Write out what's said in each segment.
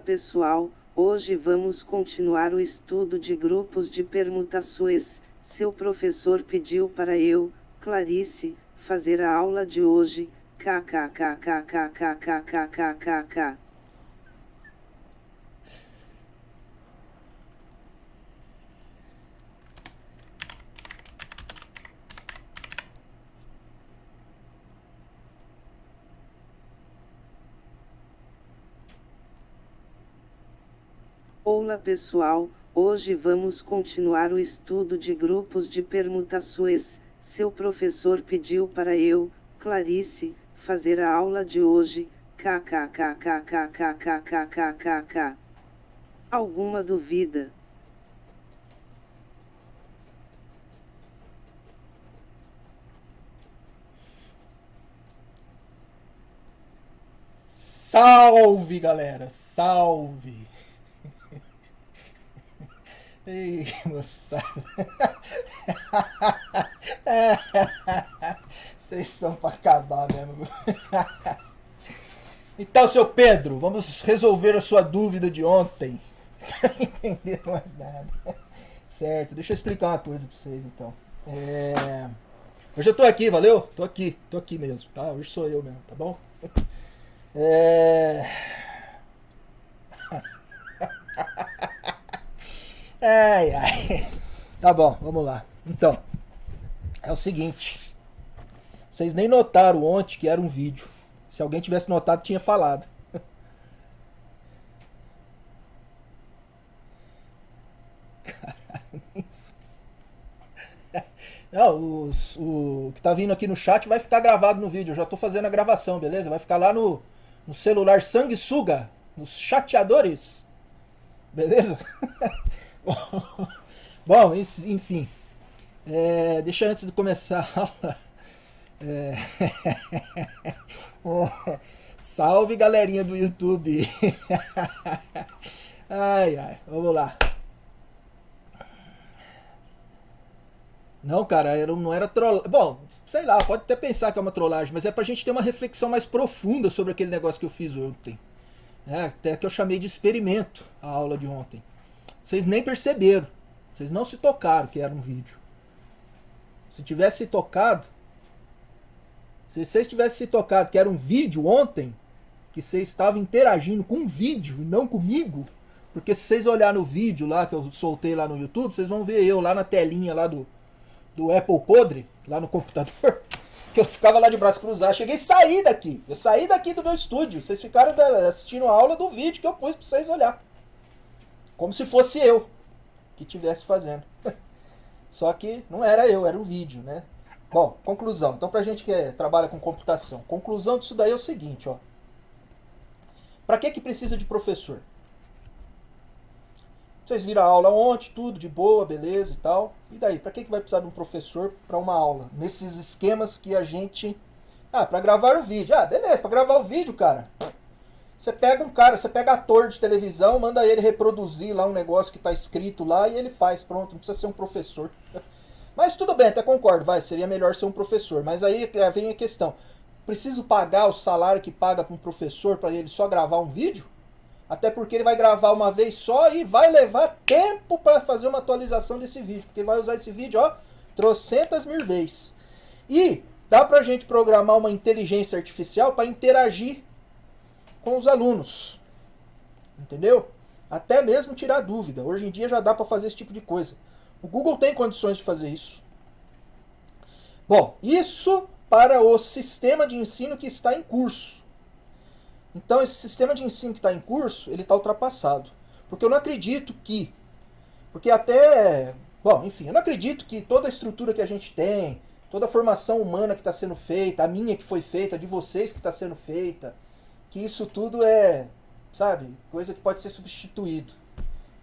pessoal, hoje vamos continuar o estudo de grupos de permutações. Seu professor pediu para eu, Clarice, fazer a aula de hoje. Kkkkkkkkkkkkkk. Olá pessoal, hoje vamos continuar o estudo de grupos de permutações. Seu professor pediu para eu, Clarice, fazer a aula de hoje. Kkkkkkkkkkkk. Alguma dúvida? Salve, galera! Salve! Ei, moçada! Vocês são pra acabar mesmo. Então, seu Pedro, vamos resolver a sua dúvida de ontem. Não tô entendendo mais nada. Certo, deixa eu explicar uma coisa pra vocês então. Hoje eu tô aqui, valeu? Tô aqui mesmo, tá? Hoje sou eu mesmo, tá bom? É... Ai, ai. Tá bom, vamos lá. Então, é o seguinte. Vocês nem notaram ontem que era um vídeo. Se alguém tivesse notado, tinha falado. Não, o que tá vindo aqui no chat vai ficar gravado no vídeo. Eu já tô fazendo a gravação, beleza? Vai ficar lá no celular sanguessuga, nos chateadores. Beleza? Bom, enfim. Deixa antes de começar a aula. É... Salve, galerinha do YouTube. Ai, ai, vamos lá. Não, cara, não era trollagem. Bom, sei lá, pode até pensar que é uma trollagem, mas é pra gente ter uma reflexão mais profunda sobre aquele negócio que eu fiz ontem. Até que eu chamei de experimento a aula de ontem. Vocês nem perceberam. Vocês não se tocaram que era um vídeo. Se tivesse se tocado. Se vocês tivessem se tocado que era um vídeo ontem, que vocês estavam interagindo com um vídeo e não comigo, porque se vocês olharem no vídeo lá que eu soltei lá no YouTube, vocês vão ver eu lá na telinha lá do Apple podre, lá no computador, que eu ficava lá de braço cruzado. Cheguei a sair daqui. Eu saí daqui do meu estúdio. Vocês ficaram assistindo a aula do vídeo que eu pus pra vocês olhar. Como se fosse eu que estivesse fazendo. Só que não era eu, era um vídeo, né? Bom, conclusão. Então, pra gente que trabalha com computação, conclusão disso daí é o seguinte, ó. Pra que precisa de professor? Vocês viram a aula ontem, tudo de boa, beleza e tal. E daí, pra que vai precisar de um professor pra uma aula? Nesses esquemas que a gente... pra gravar o vídeo. Beleza, pra gravar o vídeo, cara. Você pega um cara, você pega ator de televisão, manda ele reproduzir lá um negócio que tá escrito lá e ele faz, pronto, não precisa ser um professor. Mas tudo bem, até concordo, seria melhor ser um professor. Mas aí vem a questão, preciso pagar o salário que paga para um professor para ele só gravar um vídeo? Até porque ele vai gravar uma vez só e vai levar tempo para fazer uma atualização desse vídeo, porque vai usar esse vídeo, ó, trocentas mil vezes. E dá pra gente programar uma inteligência artificial para interagir com os alunos. Entendeu? Até mesmo tirar dúvida. Hoje em dia já dá para fazer esse tipo de coisa. O Google tem condições de fazer isso. Bom, isso para o sistema de ensino que está em curso. Então, esse sistema de ensino que está em curso, ele está ultrapassado. Porque eu não acredito que... Porque até... Bom, enfim, eu não acredito que toda a estrutura que a gente tem, toda a formação humana que está sendo feita, a minha que foi feita, a de vocês que está sendo feita, que isso tudo é, sabe, coisa que pode ser substituído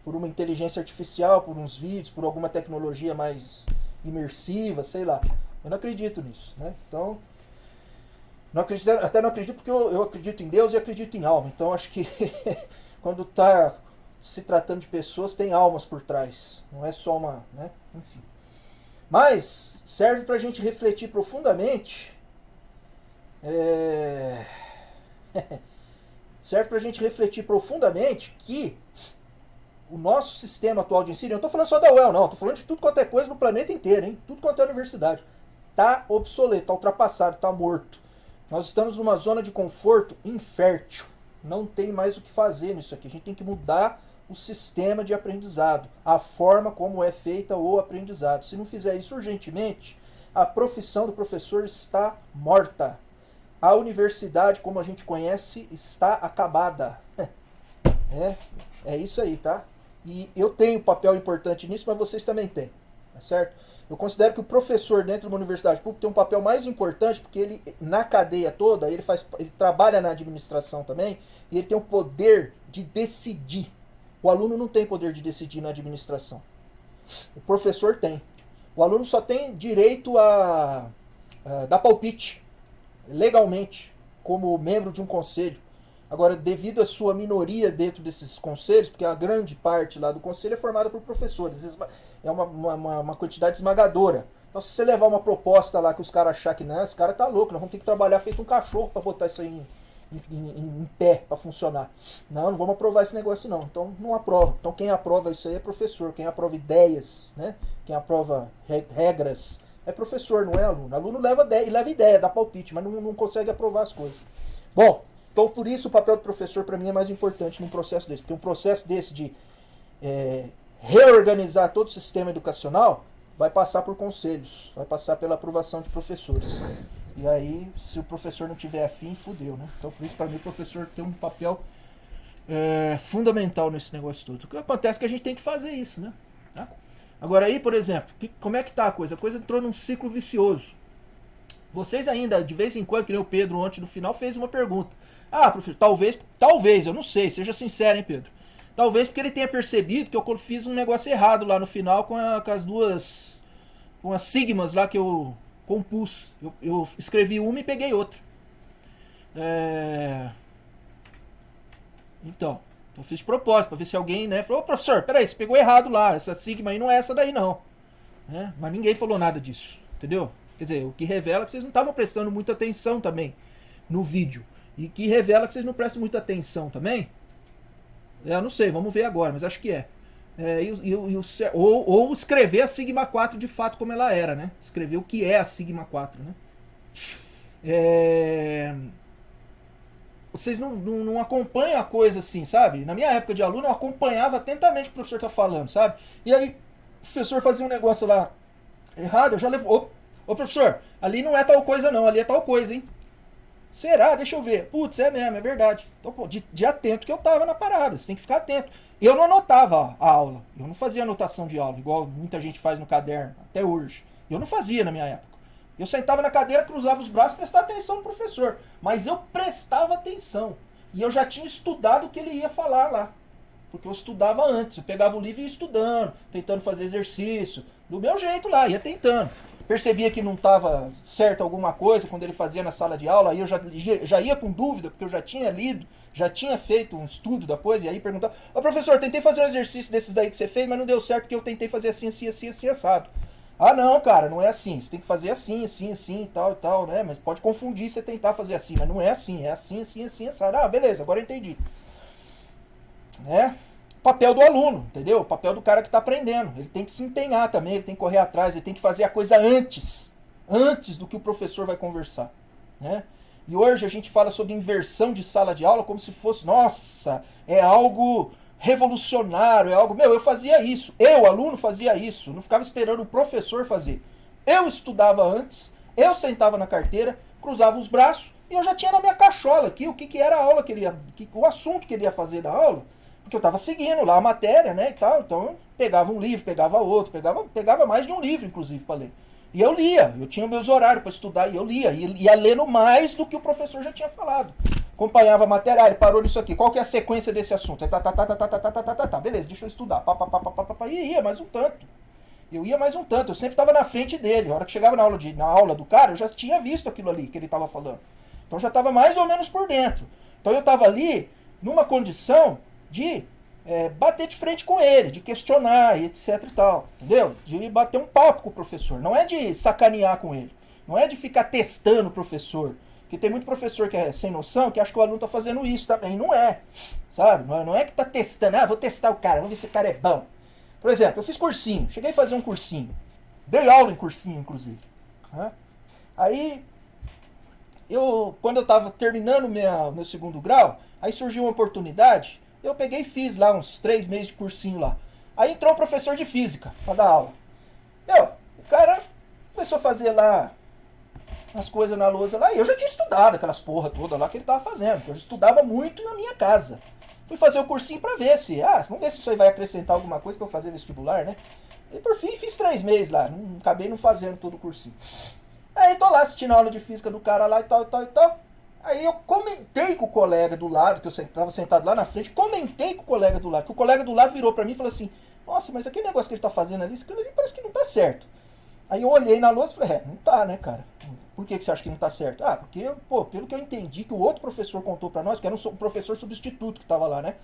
por uma inteligência artificial, por uns vídeos, por alguma tecnologia mais imersiva, sei lá. Eu não acredito nisso, né? Então, não acredito, até não acredito porque eu acredito em Deus e acredito em alma. Então, acho que quando está se tratando de pessoas, tem almas por trás. Não é só uma, né? Enfim. Mas serve para a gente refletir profundamente serve para a gente refletir profundamente que o nosso sistema atual de ensino, eu não estou falando só da UEL, não, estou falando de tudo quanto é coisa no planeta inteiro, hein? Tudo quanto é universidade. Está obsoleto, está ultrapassado, está morto. Nós estamos numa zona de conforto infértil. Não tem mais o que fazer nisso aqui. A gente tem que mudar o sistema de aprendizado, a forma como é feita o aprendizado. Se não fizer isso urgentemente, a profissão do professor está morta. A universidade, como a gente conhece, está acabada. É isso aí, tá? E eu tenho papel importante nisso, mas vocês também têm, tá certo? Eu considero que o professor dentro de uma universidade pública tem um papel mais importante, porque ele, na cadeia toda, ele trabalha na administração também, e ele tem o poder de decidir. O aluno não tem poder de decidir na administração. O professor tem. O aluno só tem direito a dar palpite, legalmente, como membro de um conselho. Agora, devido à sua minoria dentro desses conselhos, porque a grande parte lá do conselho é formada por professores, é uma quantidade esmagadora. Então, se você levar uma proposta lá que os caras achar que não, esse cara tá louco, nós vamos ter que trabalhar feito um cachorro para botar isso aí em pé, para funcionar. Não vamos aprovar esse negócio não. Então, não aprova. Então, quem aprova isso aí é professor. Quem aprova ideias, né? Quem aprova regras é professor, não é aluno. Aluno leva ideia, dá palpite, mas não consegue aprovar as coisas. Bom, então, por isso, o papel do professor, para mim, é mais importante num processo desse. Porque um processo desse de reorganizar todo o sistema educacional vai passar por conselhos, vai passar pela aprovação de professores. E aí, se o professor não tiver afim, fudeu, né? Então, por isso, para mim, o professor tem um papel fundamental nesse negócio todo. O que acontece é que a gente tem que fazer isso, né? Tá? Agora aí, por exemplo, como é que tá a coisa? A coisa entrou num ciclo vicioso. Vocês ainda, de vez em quando, que nem o Pedro ontem no final, fez uma pergunta. Ah, professor, talvez, eu não sei, seja sincero, hein, Pedro? Talvez porque ele tenha percebido que eu fiz um negócio errado lá no final com as sigmas lá que eu compus. Eu escrevi uma e peguei outra. Então, eu fiz de propósito, pra ver se alguém, né, falou, ô professor, peraí, você pegou errado lá, essa sigma aí não é essa daí não. Mas ninguém falou nada disso, entendeu? Quer dizer, o que revela que vocês não estavam prestando muita atenção também no vídeo. E que revela que vocês não prestam muita atenção também. Eu não sei, vamos ver agora, mas acho que é. Ou escrever a Sigma 4 de fato como ela era, né? Escrever o que é a Sigma 4, né? Vocês não acompanham a coisa assim, sabe? Na minha época de aluno, eu acompanhava atentamente o que o professor tá falando, sabe? E aí, o professor fazia um negócio lá errado, eu já levo... Ô professor, ali não é tal coisa não, ali é tal coisa, hein? Será? Deixa eu ver. Putz, é mesmo, é verdade. Então, pô, de atento que eu tava na parada, você tem que ficar atento. Eu não anotava a aula, eu não fazia anotação de aula, igual muita gente faz no caderno, até hoje. Eu não fazia na minha época. Eu sentava na cadeira, cruzava os braços e prestava atenção no professor. Mas eu prestava atenção. E eu já tinha estudado o que ele ia falar lá. Porque eu estudava antes, eu pegava o livro e ia estudando, tentando fazer exercício, do meu jeito lá, ia tentando. Percebia que não estava certo alguma coisa quando ele fazia na sala de aula, aí eu já ia com dúvida, porque eu já tinha lido, já tinha feito um estudo da coisa, e aí perguntava, ô professor, tentei fazer um exercício desses daí que você fez, mas não deu certo porque eu tentei fazer assim, assado. Ah não, cara, não é assim, você tem que fazer assim, e tal, né, mas pode confundir você tentar fazer assim, mas não é assim, é assim, assado. Ah, beleza, agora eu entendi. Né? Papel do aluno, entendeu? O papel do cara que está aprendendo. Ele tem que se empenhar também, ele tem que correr atrás, ele tem que fazer a coisa antes do que o professor vai conversar. Né? E hoje a gente fala sobre inversão de sala de aula como se fosse, nossa, é algo revolucionário, é algo... Meu, eu fazia isso, eu, aluno, fazia isso, não ficava esperando o professor fazer. Eu estudava antes, eu sentava na carteira, cruzava os braços e eu já tinha na minha cachola aqui o que era a aula que ele ia... o assunto que ele ia fazer da aula. Porque eu estava seguindo lá a matéria, né, e tal, então eu pegava um livro, pegava outro, pegava mais de um livro, inclusive, para ler. E eu lia, eu tinha meus horários para estudar, e eu lia, ia lendo mais do que o professor já tinha falado. Acompanhava a matéria, ele parou nisso aqui, qual que é a sequência desse assunto? Beleza, deixa eu estudar, e ia mais um tanto. Eu ia mais um tanto, eu sempre estava na frente dele, a hora que chegava na aula do cara, eu já tinha visto aquilo ali que ele estava falando. Então já estava mais ou menos por dentro. Então eu estava ali numa condição de bater de frente com ele, de questionar e etc e tal, entendeu? De bater um papo com o professor, não é de sacanear com ele, não é de ficar testando o professor, Porque tem muito professor que é sem noção, que acha que o aluno tá fazendo isso também. Não é, sabe? Não é que tá testando. Ah, vou testar o cara, vamos ver se o cara é bom. Por exemplo, eu fiz cursinho. Cheguei a fazer um cursinho. Dei aula em cursinho, inclusive. Né? Aí, quando eu tava terminando meu segundo grau, aí surgiu uma oportunidade. Eu peguei e fiz lá uns 3 meses de cursinho lá. Aí entrou um professor de física pra dar aula. O cara começou a fazer lá as coisas na lousa lá, e eu já tinha estudado aquelas porra toda lá que ele tava fazendo, eu já estudava muito na minha casa. Fui fazer o cursinho pra ver vamos ver se isso aí vai acrescentar alguma coisa pra eu fazer vestibular, né? E por fim fiz 3 meses lá, acabei não fazendo todo o cursinho. Aí tô lá assistindo a aula de física do cara lá e tal. Aí eu comentei com o colega do lado, que eu tava sentado lá na frente, comentei com o colega do lado, que o colega do lado virou pra mim e falou assim, nossa, mas aquele negócio que ele tá fazendo ali, aquilo ali parece que não tá certo. Aí eu olhei na lousa e falei, não tá, né, cara? Por que você acha que não tá certo? Ah, porque, pelo que eu entendi que o outro professor contou pra nós, que era um professor substituto que tava lá, né?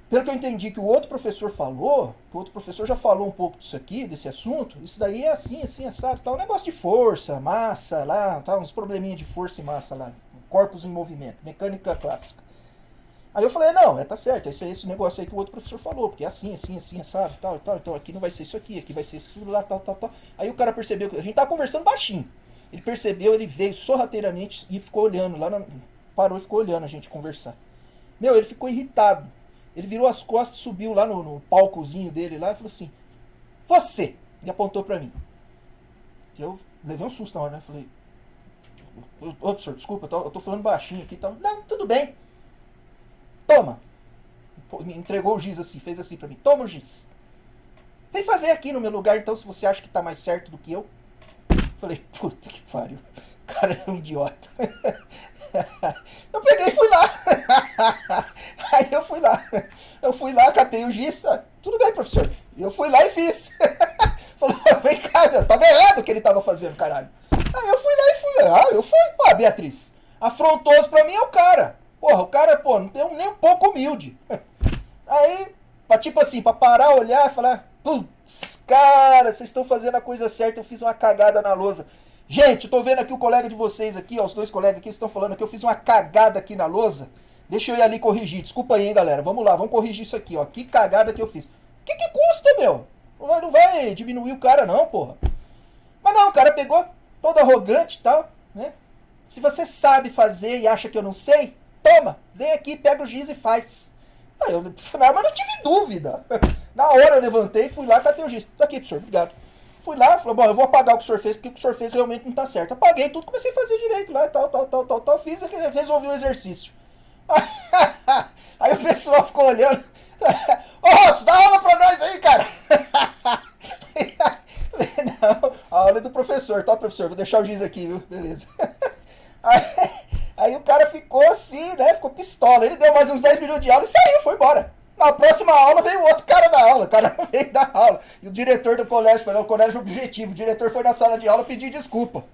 Pelo que eu entendi que o outro professor falou, que o outro professor já falou um pouco disso aqui, desse assunto, isso daí é assim, assado, tá? Um negócio de força, massa lá, tá? Uns probleminha de força e massa lá, corpos em movimento, mecânica clássica. Aí eu falei, não, tá certo, esse negócio aí que o outro professor falou, porque é assim, assado, tal, então aqui não vai ser isso aqui vai ser isso lá, tal. Aí o cara percebeu que a gente tava conversando baixinho. Ele percebeu, ele veio sorrateiramente e ficou olhando lá, parou e ficou olhando a gente conversar. Ele ficou irritado. Ele virou as costas, subiu lá no palcozinho dele lá e falou assim, você! E apontou pra mim. Eu levei um susto na hora, né? Falei, ô professor, desculpa, eu tô falando baixinho aqui e tal. Não, tudo bem. Toma. Me entregou o giz assim, fez assim pra mim. Toma o giz. Vem fazer aqui no meu lugar, então, se você acha que tá mais certo do que eu. Falei, puta que pariu. O cara é um idiota. Eu peguei e fui lá. Aí eu fui lá, catei o giz. Tudo bem, professor. Eu fui lá e fiz. Falou, vem cá, tava errado o que ele tava fazendo, caralho. Aí eu fui. Beatriz. Afrontoso pra mim é o cara. Porra, o cara, não tem nem um pouco humilde. Aí, pra parar, olhar e falar, putz, cara, vocês estão fazendo a coisa certa, eu fiz uma cagada na lousa. Gente, eu tô vendo aqui o colega de vocês aqui, os 2 colegas aqui estão falando que eu fiz uma cagada aqui na lousa. Deixa eu ir ali corrigir. Desculpa aí, hein, galera. Vamos lá, vamos corrigir isso aqui, ó. Que cagada que eu fiz. Que custa, meu? Não vai diminuir o cara, não, porra. Mas não, o cara pegou todo arrogante e tal, né? Se você sabe fazer e acha que eu não sei, toma, vem aqui, pega o giz e faz. Aí eu, mas não tive dúvida. Na hora eu levantei, fui lá, catei o giz. Aqui, professor, obrigado. Fui lá, falei, bom, eu vou apagar o que o senhor fez, porque o que o senhor fez realmente não tá certo. Apaguei tudo, comecei a fazer direito lá, tal, fiz, resolvi o exercício. Aí o pessoal ficou olhando. Ô, Robson, dá aula pra nós aí, cara. Não, a aula é do professor, tá, professor? Vou deixar o giz aqui, viu? Beleza. Aí o cara ficou assim, né? Ficou pistola. Ele deu mais uns 10 minutos de aula e saiu, foi embora. Na próxima aula veio o outro cara da aula. O cara não veio da aula. E o diretor do colégio, foi o colégio objetivo. O diretor foi na sala de aula pedir desculpa.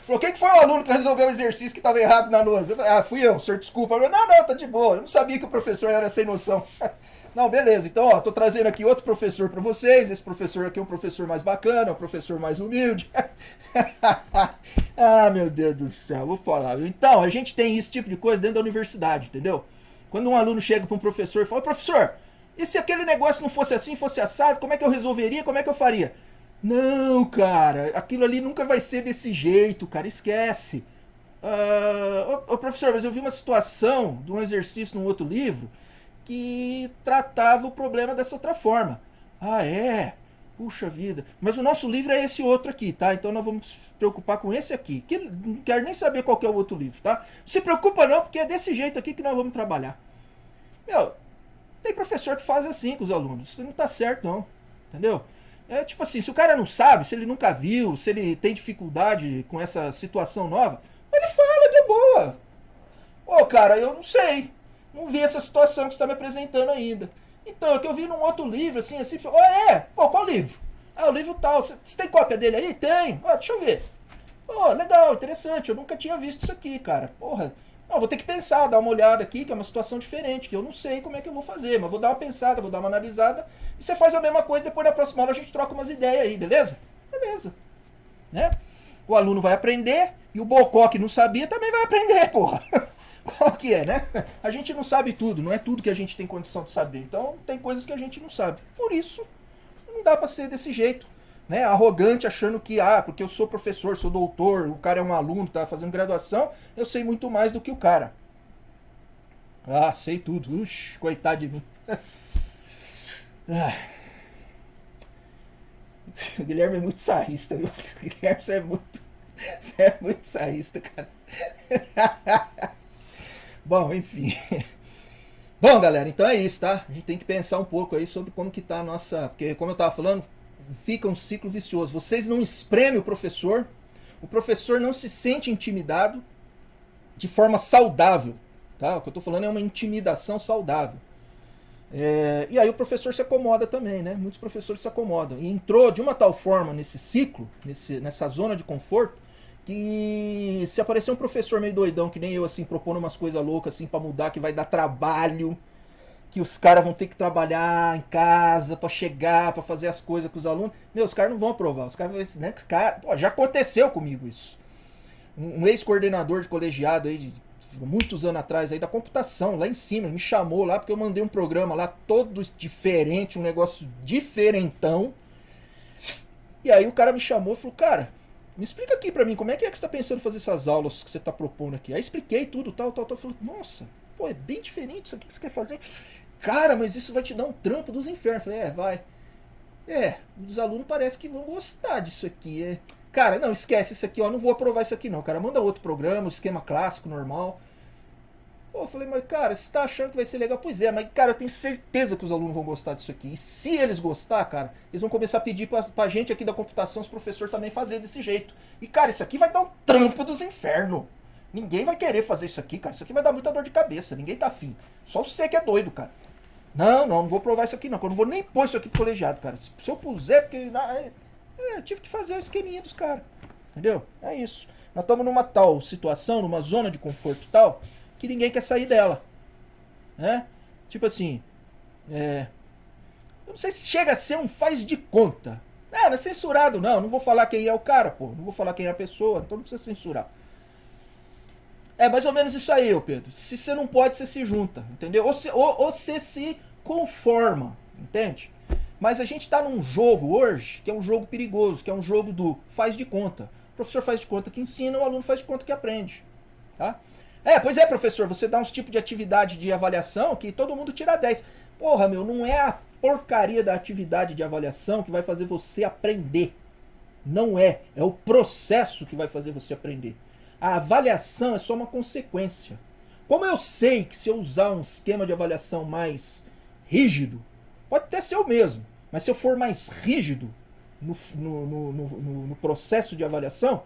Falou, quem que foi o aluno que resolveu o exercício que estava errado na lousa? Fui eu, senhor, desculpa. Eu, não, tá de boa. Eu não sabia que o professor era sem noção. Não, beleza. Então, ó, tô trazendo aqui outro professor para vocês. Esse professor aqui é um professor mais bacana, um professor mais humilde. Meu Deus do céu, vou falar. Então, a gente tem esse tipo de coisa dentro da universidade, entendeu? Quando um aluno chega para um professor e fala, professor, e se aquele negócio não fosse assim, fosse assado, como é que eu resolveria, como é que eu faria? Não, cara, aquilo ali nunca vai ser desse jeito, cara, esquece. Professor, mas eu vi uma situação de um exercício num outro livro que tratava o problema dessa outra forma. É? Puxa vida. Mas o nosso livro é esse outro aqui, tá? Então nós vamos nos preocupar com esse aqui. Que não quero nem saber qual que é o outro livro, tá? Não se preocupa não, porque é desse jeito aqui que nós vamos trabalhar. Tem professor que faz assim com os alunos. Isso não tá certo, não. Entendeu? É tipo assim, se o cara não sabe, se ele nunca viu, se ele tem dificuldade com essa situação nova, ele fala de boa. Cara, eu não sei. Não vi essa situação que você está me apresentando ainda. Então, é que eu vi num outro livro, assim. Qual livro? O livro tal. Você tem cópia dele aí? Tenho. Deixa eu ver. Legal, interessante. Eu nunca tinha visto isso aqui, cara. Vou ter que pensar, dar uma olhada aqui, que é uma situação diferente, que eu não sei como é que eu vou fazer, mas vou dar uma pensada, vou dar uma analisada, e você faz a mesma coisa, depois na próxima aula a gente troca umas ideias aí, beleza? Beleza. Né? o aluno vai aprender e o bocó que não sabia também vai aprender, porra. Qual que é, né? A gente não sabe tudo, não é tudo que a gente tem condição de saber. Então tem coisas que a gente não sabe. Por isso, não dá pra ser desse jeito. Né? Arrogante, achando que, porque eu sou professor, sou doutor, o cara é um aluno, tá fazendo graduação, eu sei muito mais do que o cara. Sei tudo. Uxi, coitado de mim. O Guilherme é muito sarrista, viu? Guilherme, você é muito sarrista, cara. Bom, enfim. Bom, galera, então é isso, tá? A gente tem que pensar um pouco aí sobre como que tá a nossa... Porque, como eu tava falando, fica um ciclo vicioso. Vocês não espremem o professor não se sente intimidado de forma saudável, tá? O que eu tô falando é uma intimidação saudável. E aí o professor se acomoda também, né? Muitos professores se acomodam. E entrou de uma tal forma nesse ciclo, nessa zona de conforto, que se aparecer um professor meio doidão, que nem eu, assim, propondo umas coisas loucas, assim, pra mudar, que vai dar trabalho, que os caras vão ter que trabalhar em casa pra chegar, pra fazer as coisas com os alunos, os caras não vão aprovar. Os caras vão dizer, né? Já aconteceu comigo isso. Um ex-coordenador de colegiado aí, muitos anos atrás, aí da computação, lá em cima, me chamou lá, porque eu mandei um programa lá todo diferente, um negócio diferentão. E aí o cara me chamou e falou, cara, me explica aqui pra mim, como é que você tá pensando em fazer essas aulas que você tá propondo aqui? Aí expliquei tudo, tal. Eu falei, nossa, pô, é bem diferente isso aqui que você quer fazer. Cara, mas isso vai te dar um trampo dos infernos. Eu falei, vai. Os alunos parece que vão gostar disso aqui. Cara, não, esquece isso aqui, ó, não vou aprovar isso aqui não. Cara, manda outro programa, esquema clássico, normal. Pô, eu falei, mas cara, você tá achando que vai ser legal? Pois é, mas cara, eu tenho certeza que os alunos vão gostar disso aqui. E se eles gostar, cara, eles vão começar a pedir pra gente aqui da computação, os professores também fazer desse jeito. E cara, isso aqui vai dar um trampo dos infernos. Ninguém vai querer fazer isso aqui, cara. Isso aqui vai dar muita dor de cabeça, ninguém tá afim. Só você que é doido, cara. Não vou provar isso aqui não. Eu não vou nem pôr isso aqui pro colegiado, cara. Se eu puser, porque... eu tive que fazer o esqueminha dos caras. Entendeu? É isso. Nós estamos numa tal situação, numa zona de conforto tal, que ninguém quer sair dela. Né? Tipo assim, eu não sei se chega a ser um faz de conta. Não é censurado não. Não vou falar quem é o cara, pô. Não vou falar quem é a pessoa. Então não precisa censurar. É mais ou menos isso aí, ô Pedro. Se você não pode, você se junta, entendeu? Ou você se conforma, entende? Mas a gente tá num jogo hoje, que é um jogo perigoso, que é um jogo do faz de conta. O professor faz de conta que ensina, o aluno faz de conta que aprende. Tá? Pois é, professor, você dá uns tipos de atividade de avaliação que todo mundo tira 10. Porra, não é a porcaria da atividade de avaliação que vai fazer você aprender. Não é. É o processo que vai fazer você aprender. A avaliação é só uma consequência. Como eu sei que se eu usar um esquema de avaliação mais rígido, pode até ser o mesmo, mas se eu for mais rígido no processo de avaliação,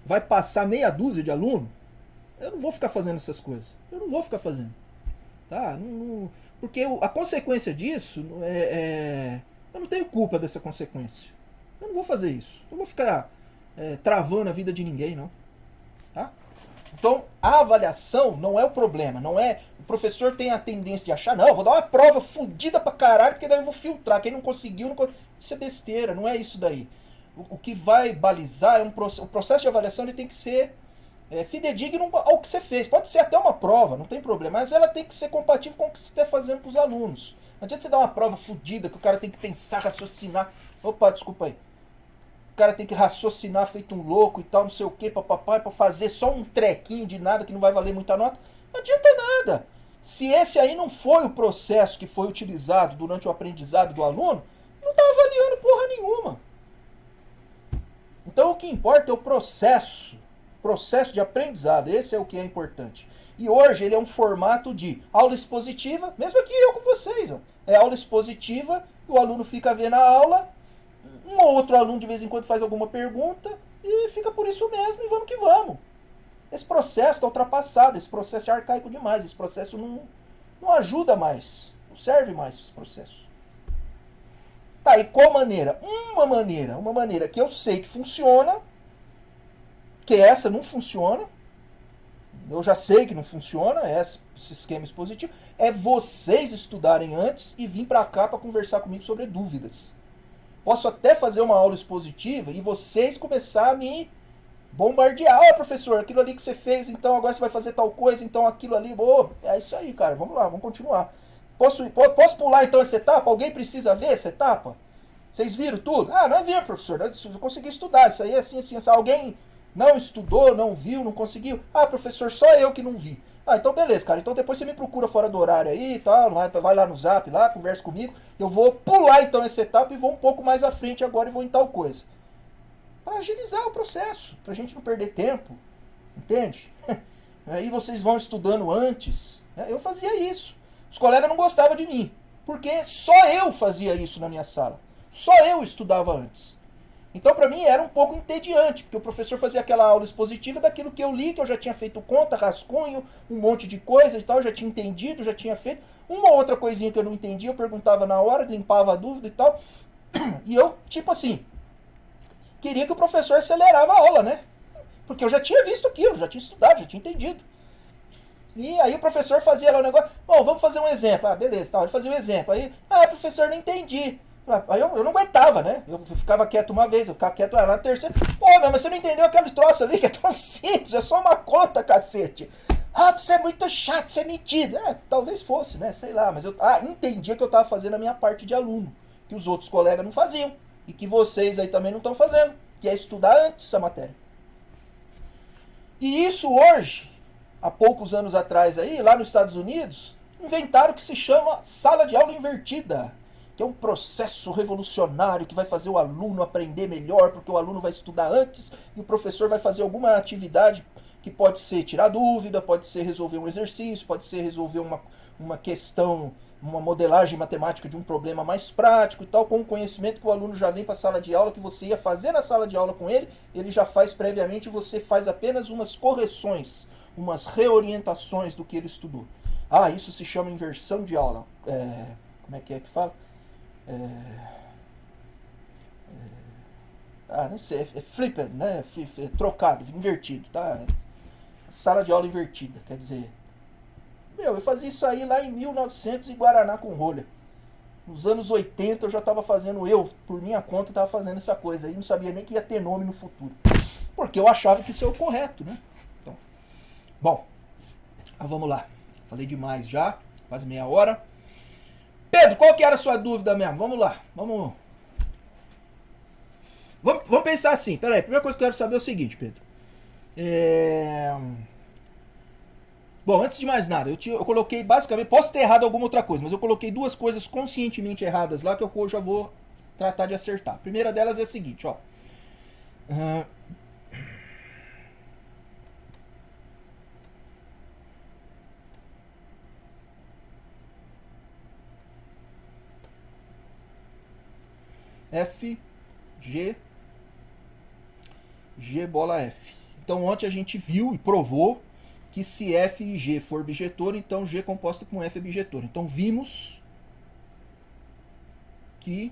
vai passar meia dúzia de aluno, eu não vou ficar fazendo essas coisas. Eu não vou ficar fazendo. Tá? Porque a consequência disso eu não tenho culpa dessa consequência. Eu não vou fazer isso. Eu não vou ficar travando a vida de ninguém, não. Tá? Então, a avaliação não é o problema, não é... O professor tem a tendência de achar, não, eu vou dar uma prova fodida pra caralho, porque daí eu vou filtrar, quem não conseguiu... Isso é besteira, não é isso daí. O que vai balizar é o processo de avaliação, ele tem que ser fidedigno ao que você fez. Pode ser até uma prova, não tem problema, mas ela tem que ser compatível com o que você está fazendo pros alunos. Não adianta você dar uma prova fodida, que o cara tem que pensar, raciocinar... Opa, desculpa aí. O cara tem que raciocinar feito um louco e tal, não sei o que, papapá, pra fazer só um trequinho de nada que não vai valer muita nota. Não adianta nada. Se esse aí não foi o processo que foi utilizado durante o aprendizado do aluno, não tá avaliando porra nenhuma. Então o que importa é o processo de aprendizado. Esse é o que é importante. E hoje ele é um formato de aula expositiva, mesmo aqui eu com vocês. Ó. É aula expositiva, o aluno fica vendo a aula, um ou outro aluno de vez em quando faz alguma pergunta e fica por isso mesmo e vamos que vamos. Esse processo está ultrapassado, esse processo é arcaico demais, esse processo não ajuda mais, não serve mais esse processo. Tá, e qual maneira? Uma maneira que eu sei que funciona, que essa não funciona, eu já sei que não funciona, esse esquema expositivo, é vocês estudarem antes e vir para cá para conversar comigo sobre dúvidas. Posso até fazer uma aula expositiva e vocês começarem a me bombardear. Ó, professor, aquilo ali que você fez, então agora você vai fazer tal coisa, então aquilo ali. Oh, é isso aí, cara. Vamos lá, vamos continuar. Posso pular então essa etapa? Alguém precisa ver essa etapa? Vocês viram tudo? Ah, não viram, professor. Eu consegui estudar. Isso aí é assim, assim. Alguém não estudou, não viu, não conseguiu? Ah, professor, só eu que não vi. Ah, então beleza, cara. Então depois você me procura fora do horário aí e tal. Vai lá no zap, lá, conversa comigo. Eu vou pular então essa etapa e vou um pouco mais à frente agora e vou em tal coisa. Para agilizar o processo, pra gente não perder tempo. Entende? Aí vocês vão estudando antes. Eu fazia isso. Os colegas não gostavam de mim. Porque só eu fazia isso na minha sala. Só eu estudava antes. Então, para mim, era um pouco entediante, porque o professor fazia aquela aula expositiva daquilo que eu li, que eu já tinha feito conta, rascunho, um monte de coisa e tal, já tinha entendido, já tinha feito. Uma outra coisinha que eu não entendia, eu perguntava na hora, limpava a dúvida e tal. E eu, tipo assim, queria que o professor acelerava a aula, né? Porque eu já tinha visto aquilo, já tinha estudado, já tinha entendido. E aí o professor fazia lá o negócio, bom, vamos fazer um exemplo. Ah, beleza, tá, ele fazia um exemplo. Aí, professor, não entendi. Aí eu não aguentava, né? Eu ficava quieto uma vez, eu ficava quieto lá na terceira. Pô, mas você não entendeu aquele troço ali que é tão simples, é só uma conta, cacete. Ah, você é muito chato, você é metido. Talvez fosse, né? Sei lá, mas eu entendia que eu tava fazendo a minha parte de aluno, que os outros colegas não faziam, e que vocês aí também não estão fazendo, que é estudar antes essa matéria. E isso hoje, há poucos anos atrás aí, lá nos Estados Unidos, inventaram o que se chama sala de aula invertida, que é um processo revolucionário que vai fazer o aluno aprender melhor, porque o aluno vai estudar antes e o professor vai fazer alguma atividade que pode ser tirar dúvida, pode ser resolver um exercício, pode ser resolver uma questão, uma modelagem matemática de um problema mais prático e tal, com o conhecimento que o aluno já vem para a sala de aula, que você ia fazer na sala de aula com ele, ele já faz previamente e você faz apenas umas correções, umas reorientações do que ele estudou. Isso se chama inversão de aula. Como é que fala? Não sei, é flipped, né? Trocado, invertido, tá? Sala de aula invertida, quer dizer. Eu fazia isso aí lá em 1900 em Guaraná com rolha. Nos anos 80 eu já estava fazendo, por minha conta, estava fazendo essa coisa aí, não sabia nem que ia ter nome no futuro. Porque eu achava que isso é o correto, né? Então, bom, vamos lá. Falei demais já, quase meia hora. Pedro, qual que era a sua dúvida mesmo? Vamos lá, vamos pensar assim. Peraí, a primeira coisa que eu quero saber é o seguinte, Pedro. Bom, antes de mais nada, eu coloquei basicamente, posso ter errado alguma outra coisa, mas eu coloquei duas coisas conscientemente erradas lá que eu já vou tratar de acertar. A primeira delas é a seguinte, ó. F, G bola F. Então ontem a gente viu e provou que se F e G for bijetor, então G composta com F é bijetor. Então vimos que...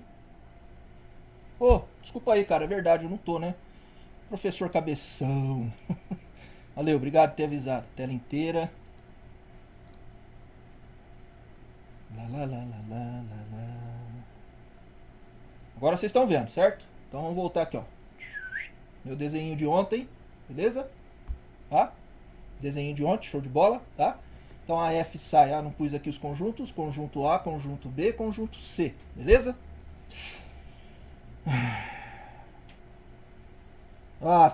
desculpa aí, cara, é verdade, eu não tô, né? Professor Cabeção. Valeu, obrigado por ter avisado. Tela inteira. Agora vocês estão vendo, certo? Então vamos voltar aqui, ó. Meu desenho de ontem, beleza? Tá? Desenho de ontem, show de bola, tá? Então a F sai, não pus aqui os conjuntos, conjunto A, conjunto B, conjunto C, beleza?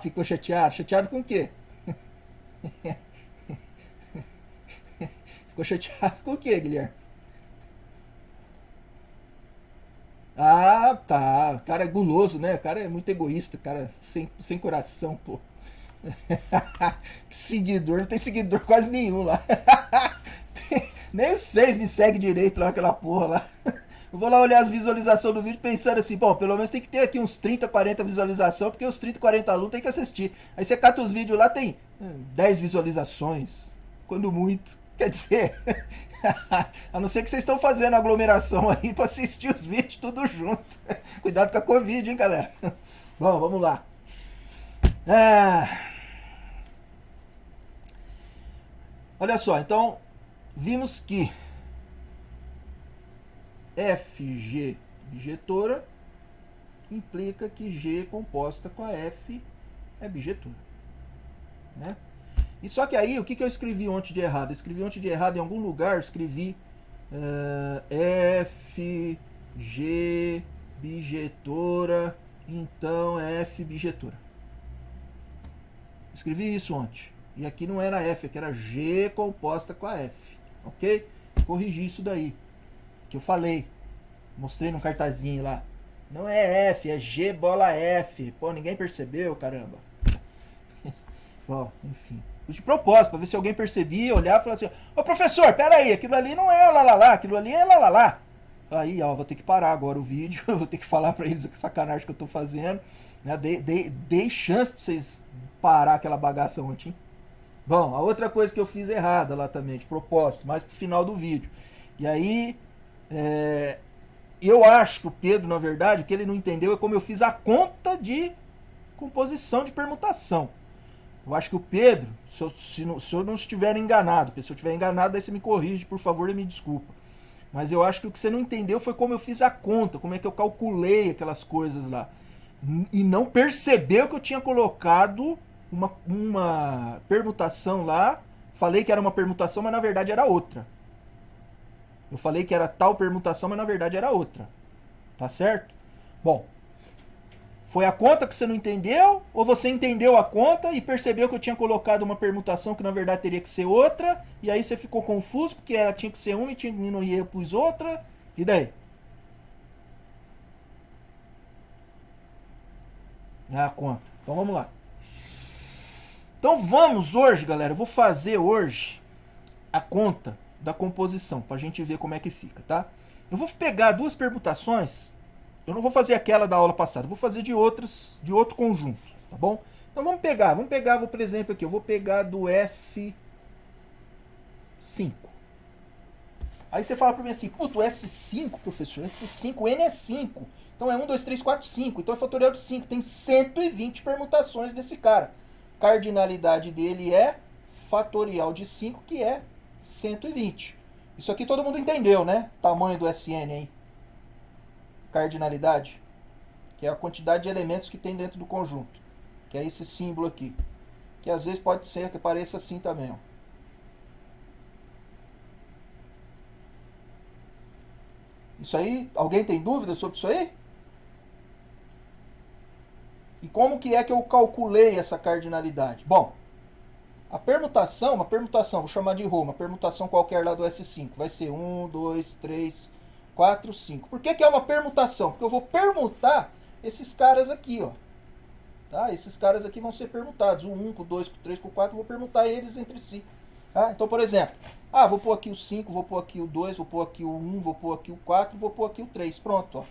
Ficou chateado. Chateado com o quê? Ficou chateado com o quê, Guilherme? Tá. O cara é guloso, né? O cara é muito egoísta, cara sem coração, pô. Que seguidor, não tem seguidor quase nenhum lá. Nem os 6 me seguem direito lá, aquela porra lá. Eu vou lá olhar as visualizações do vídeo pensando assim, bom, pelo menos tem que ter aqui uns 30, 40 visualizações, porque os 30, 40 alunos tem que assistir. Aí você cata os vídeos lá, tem 10 visualizações, quando muito. Quer dizer, a não ser que vocês estão fazendo aglomeração aí pra assistir os vídeos tudo junto. Cuidado com a Covid, hein, galera. Bom, vamos lá. Olha só, então, vimos que FG bijetora implica que G composta com a F é bijetora. né? E só que aí, o que eu escrevi ontem de errado? Eu escrevi ontem de errado em algum lugar, escrevi F, G, bijetora, então é F bijetora. Escrevi isso ontem. E aqui não era F, aqui era G composta com a F. Ok? Corrigi isso daí. Que eu falei. Mostrei no cartazinho lá. Não é F, é G bola F. Pô, ninguém percebeu, caramba. Bom, enfim. De propósito, pra ver se alguém percebia, olhar e falar assim: ô professor, peraí, aquilo ali não é lalala, aquilo ali é lalala. Aí, ó, vou ter que parar agora o vídeo, vou ter que falar pra eles a sacanagem que eu tô fazendo. Né? Dei chance pra vocês parar aquela bagaça ontem, hein? Bom, a outra coisa que eu fiz errada lá também, de propósito, mais pro final do vídeo. E aí, eu acho que o Pedro, na verdade, o que ele não entendeu é como eu fiz a conta de composição de permutação. Eu acho que o Pedro, se eu não estiver enganado, se eu estiver enganado, aí você me corrige, por favor, e me desculpa. Mas eu acho que o que você não entendeu foi como eu fiz a conta, como é que eu calculei aquelas coisas lá. E não percebeu que eu tinha colocado uma permutação lá. Falei que era uma permutação, mas na verdade era outra. Eu falei que era tal permutação, mas na verdade era outra. Tá certo? Bom, foi a conta que você não entendeu? Ou você entendeu a conta e percebeu que eu tinha colocado uma permutação que na verdade teria que ser outra? E aí você ficou confuso porque ela tinha que ser uma e eu pus outra? E daí? A conta. Então vamos lá. Então vamos hoje, galera. Eu vou fazer hoje a conta da composição pra gente ver como é que fica, tá? Eu vou pegar duas permutações. Eu não vou fazer aquela da aula passada, eu vou fazer de outro conjunto, tá bom? Então vamos pegar, por exemplo, aqui, eu vou pegar do S5. Aí você fala pra mim assim, puto, S5, professor, S5, N é 5. Então é 1, 2, 3, 4, 5. Então é fatorial de 5. Tem 120 permutações desse cara. Cardinalidade dele é fatorial de 5, que é 120. Isso aqui todo mundo entendeu, né? Tamanho do SN aí. Cardinalidade, que é a quantidade de elementos que tem dentro do conjunto, que é esse símbolo aqui, que às vezes pode ser que pareça assim também, ó. Isso aí, alguém tem dúvida sobre isso aí? E como que é que eu calculei essa cardinalidade? Bom, a permutação, vou chamar de Rho, uma permutação qualquer lá do S5, vai ser 1, 2, 3, 4, 5. Por que é uma permutação? Porque eu vou permutar esses caras aqui, ó. Tá? Esses caras aqui vão ser permutados. O 1, com o 2, com o 3, com o 4, eu vou permutar eles entre si. Tá? Então, por exemplo, vou pôr aqui o 5, vou pôr aqui o 2, vou pôr aqui o 1, vou pôr aqui o 4, vou pôr aqui o 3. Pronto, ó.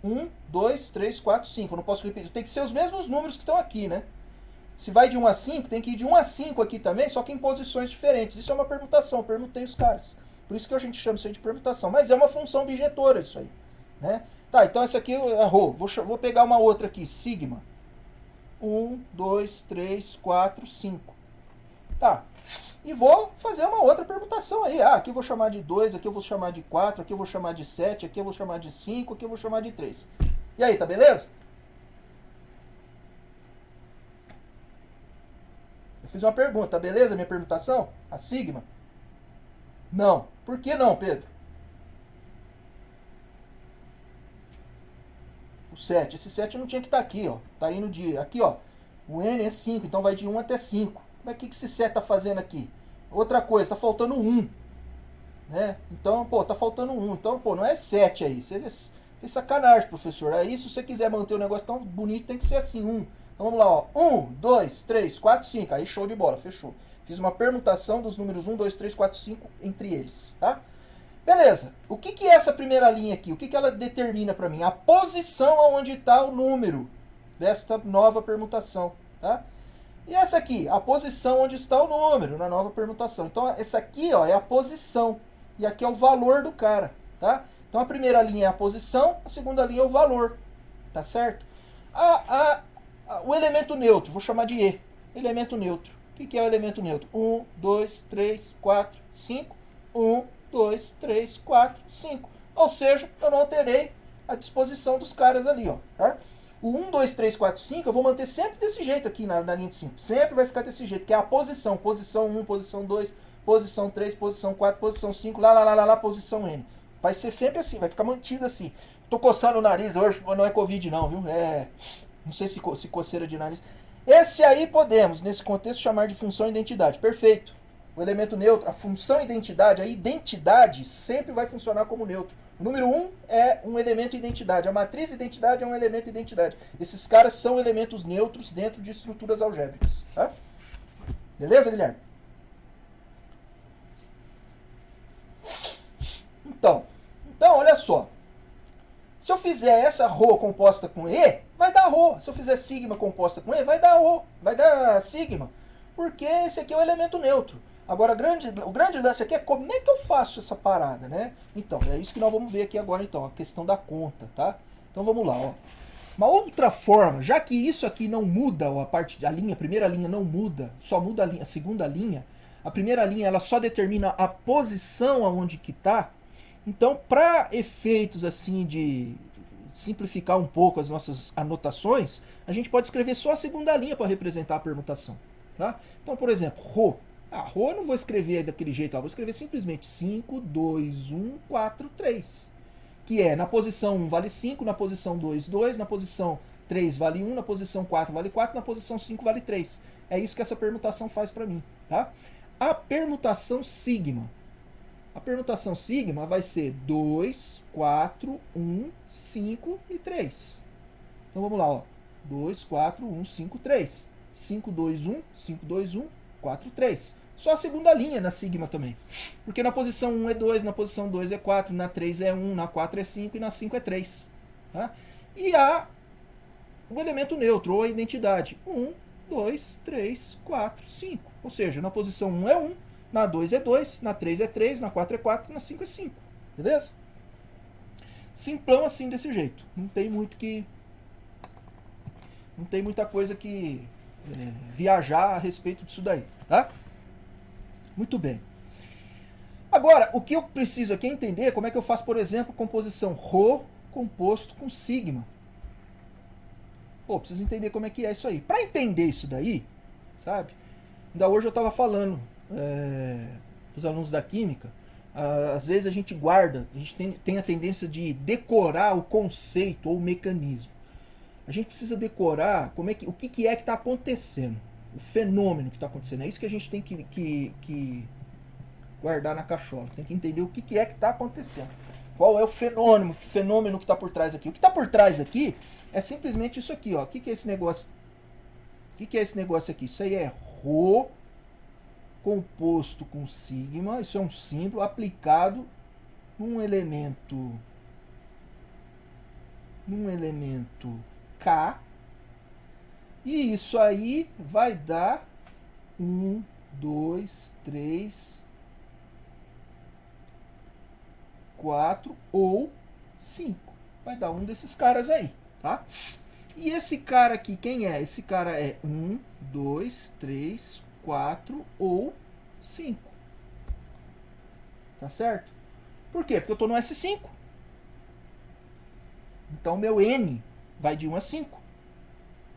1, 2, 3, 4, 5. Eu não posso repetir. Tem que ser os mesmos números que estão aqui, né? Se vai de 1 a 5, tem que ir de 1 a 5 aqui também, só que em posições diferentes. Isso é uma permutação, eu permutei os caras. Por isso que a gente chama isso aí de permutação. Mas é uma função bijetora isso aí, né? Tá, então essa aqui é Rho. Vou pegar uma outra aqui, sigma. 1, 2, 3, 4, 5. Tá. E vou fazer uma outra permutação aí. Aqui eu vou chamar de 2, aqui eu vou chamar de 4, aqui eu vou chamar de 7, aqui eu vou chamar de 5, aqui eu vou chamar de 3. E aí, tá beleza? Eu fiz uma pergunta, tá beleza a minha permutação? A sigma? Não. Por que não, Pedro? O 7. Esse 7 não tinha que estar aqui, ó. Tá aí no dia. Aqui, ó. O N é 5, então vai de 1 até 5. Mas o que esse 7 tá fazendo aqui? Outra coisa, tá faltando 1. Né? Então, pô, tá faltando 1. Então, pô, não é 7 aí. Você fez sacanagem, professor. Aí, se você quiser manter o negócio tão bonito, tem que ser assim, 1. Então vamos lá, ó. 1, 2, 3, 4, 5. Aí show de bola, fechou. Fiz uma permutação dos números 1, 2, 3, 4, 5 entre eles, tá? Beleza. O que é essa primeira linha aqui? O que ela determina para mim? A posição onde está o número desta nova permutação, tá? E essa aqui? A posição onde está o número na nova permutação. Então essa aqui, ó, é a posição. E aqui é o valor do cara, tá? Então a primeira linha é a posição, a segunda linha é o valor, tá certo? O elemento neutro, vou chamar de E. Elemento neutro. O que é o elemento neutro? 1, 2, 3, 4, 5. 1, 2, 3, 4, 5. Ou seja, eu não alterei a disposição dos caras ali, ó. Tá? O 1, 2, 3, 4, 5 eu vou manter sempre desse jeito aqui na linha de 5. Sempre vai ficar desse jeito, que é a posição. Posição 1, posição 2, posição 3, posição 4, posição 5, lá, posição N. Vai ser sempre assim, vai ficar mantido assim. Tô coçando o nariz hoje, mas não é Covid não, viu? Não sei se coceira de nariz. Esse aí podemos, nesse contexto, chamar de função identidade. Perfeito. O elemento neutro, a função identidade, a identidade sempre vai funcionar como neutro. O número 1 é um elemento identidade. A matriz identidade é um elemento identidade. Esses caras são elementos neutros dentro de estruturas algébricas. Tá? Beleza, Guilherme? Então, olha só. Se eu fizer essa ρ composta com E, vai dar ρ. Se eu fizer sigma composta com E, vai dar ρ. Vai dar sigma. Porque esse aqui é o elemento neutro. Agora, o grande lance aqui é como é que eu faço essa parada, né? Então, é isso que nós vamos ver aqui agora, então, a questão da conta, tá? Então, vamos lá, ó. Uma outra forma, já que isso aqui não muda, ó, a primeira linha não muda, só muda a segunda linha, a primeira linha ela só determina a posição aonde que tá. Então, para efeitos assim de simplificar um pouco as nossas anotações, a gente pode escrever só a segunda linha para representar a permutação, tá? Então, por exemplo, ρ. ρ eu não vou escrever daquele jeito, vou escrever simplesmente 5, 2, 1, 4, 3. Que é, na posição 1 vale 5, na posição 2, 2, na posição 3 vale 1, na posição 4 vale 4, na posição 5 vale 3. É isso que essa permutação faz para mim, tá? A permutação sigma. A permutação sigma vai ser 2, 4, 1, 5 e 3. Então vamos lá, ó. 2, 4, 1, 5, 3. 5, 2, 1, 5, 2, 1, 4, 3. Só a segunda linha na sigma também. Porque na posição 1 é 2, na posição 2 é 4, na 3 é 1, na 4 é 5 e na 5 é 3. Tá? E há o elemento neutro, ou a identidade. 1, 2, 3, 4, 5. Ou seja, na posição 1 é 1, na 2 é 2, na 3 é 3, na 4 é 4, na 5 é 5. Beleza? Simplão assim, desse jeito. Não tem muita coisa que viajar a respeito disso daí, tá? Muito bem. Agora, o que eu preciso aqui é entender como é que eu faço, por exemplo, composição ρ composto com sigma. Pô, preciso entender como é que é isso aí. Para entender isso daí, sabe? Ainda hoje eu estava falando dos alunos da química, às vezes a gente tem a tendência de decorar o conceito ou o mecanismo. A gente precisa decorar o que é que está acontecendo, o fenômeno que está acontecendo. É isso que a gente tem que guardar na cachola. Tem que entender o que é que está acontecendo. Qual é o fenômeno que está por trás aqui. O que está por trás aqui é simplesmente isso aqui, ó. O que é esse negócio? O que é esse negócio aqui? Isso aí é ρ composto com sigma. Isso é um símbolo aplicado num elemento K. E isso aí vai dar 1, 2, 3, 4 ou 5. Vai dar um desses caras aí, tá? E esse cara aqui, quem é? Esse cara é 1, 2, 3, 4 ou 5. Tá certo? Por quê? Porque eu estou no S5. Então, meu N vai de 1 a 5.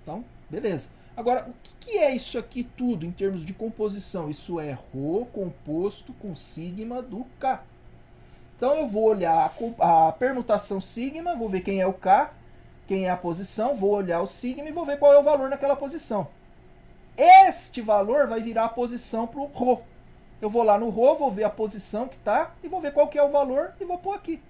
Então, beleza. Agora, o que é isso aqui tudo em termos de composição? Isso é ρ composto com sigma do K. Então, eu vou olhar a permutação sigma, vou ver quem é o K, quem é a posição, vou olhar o sigma e vou ver qual é o valor naquela posição. Este valor vai virar a posição para o ρ. Eu vou lá no ρ, vou ver a posição que está e vou ver qual que é o valor e vou pôr aqui.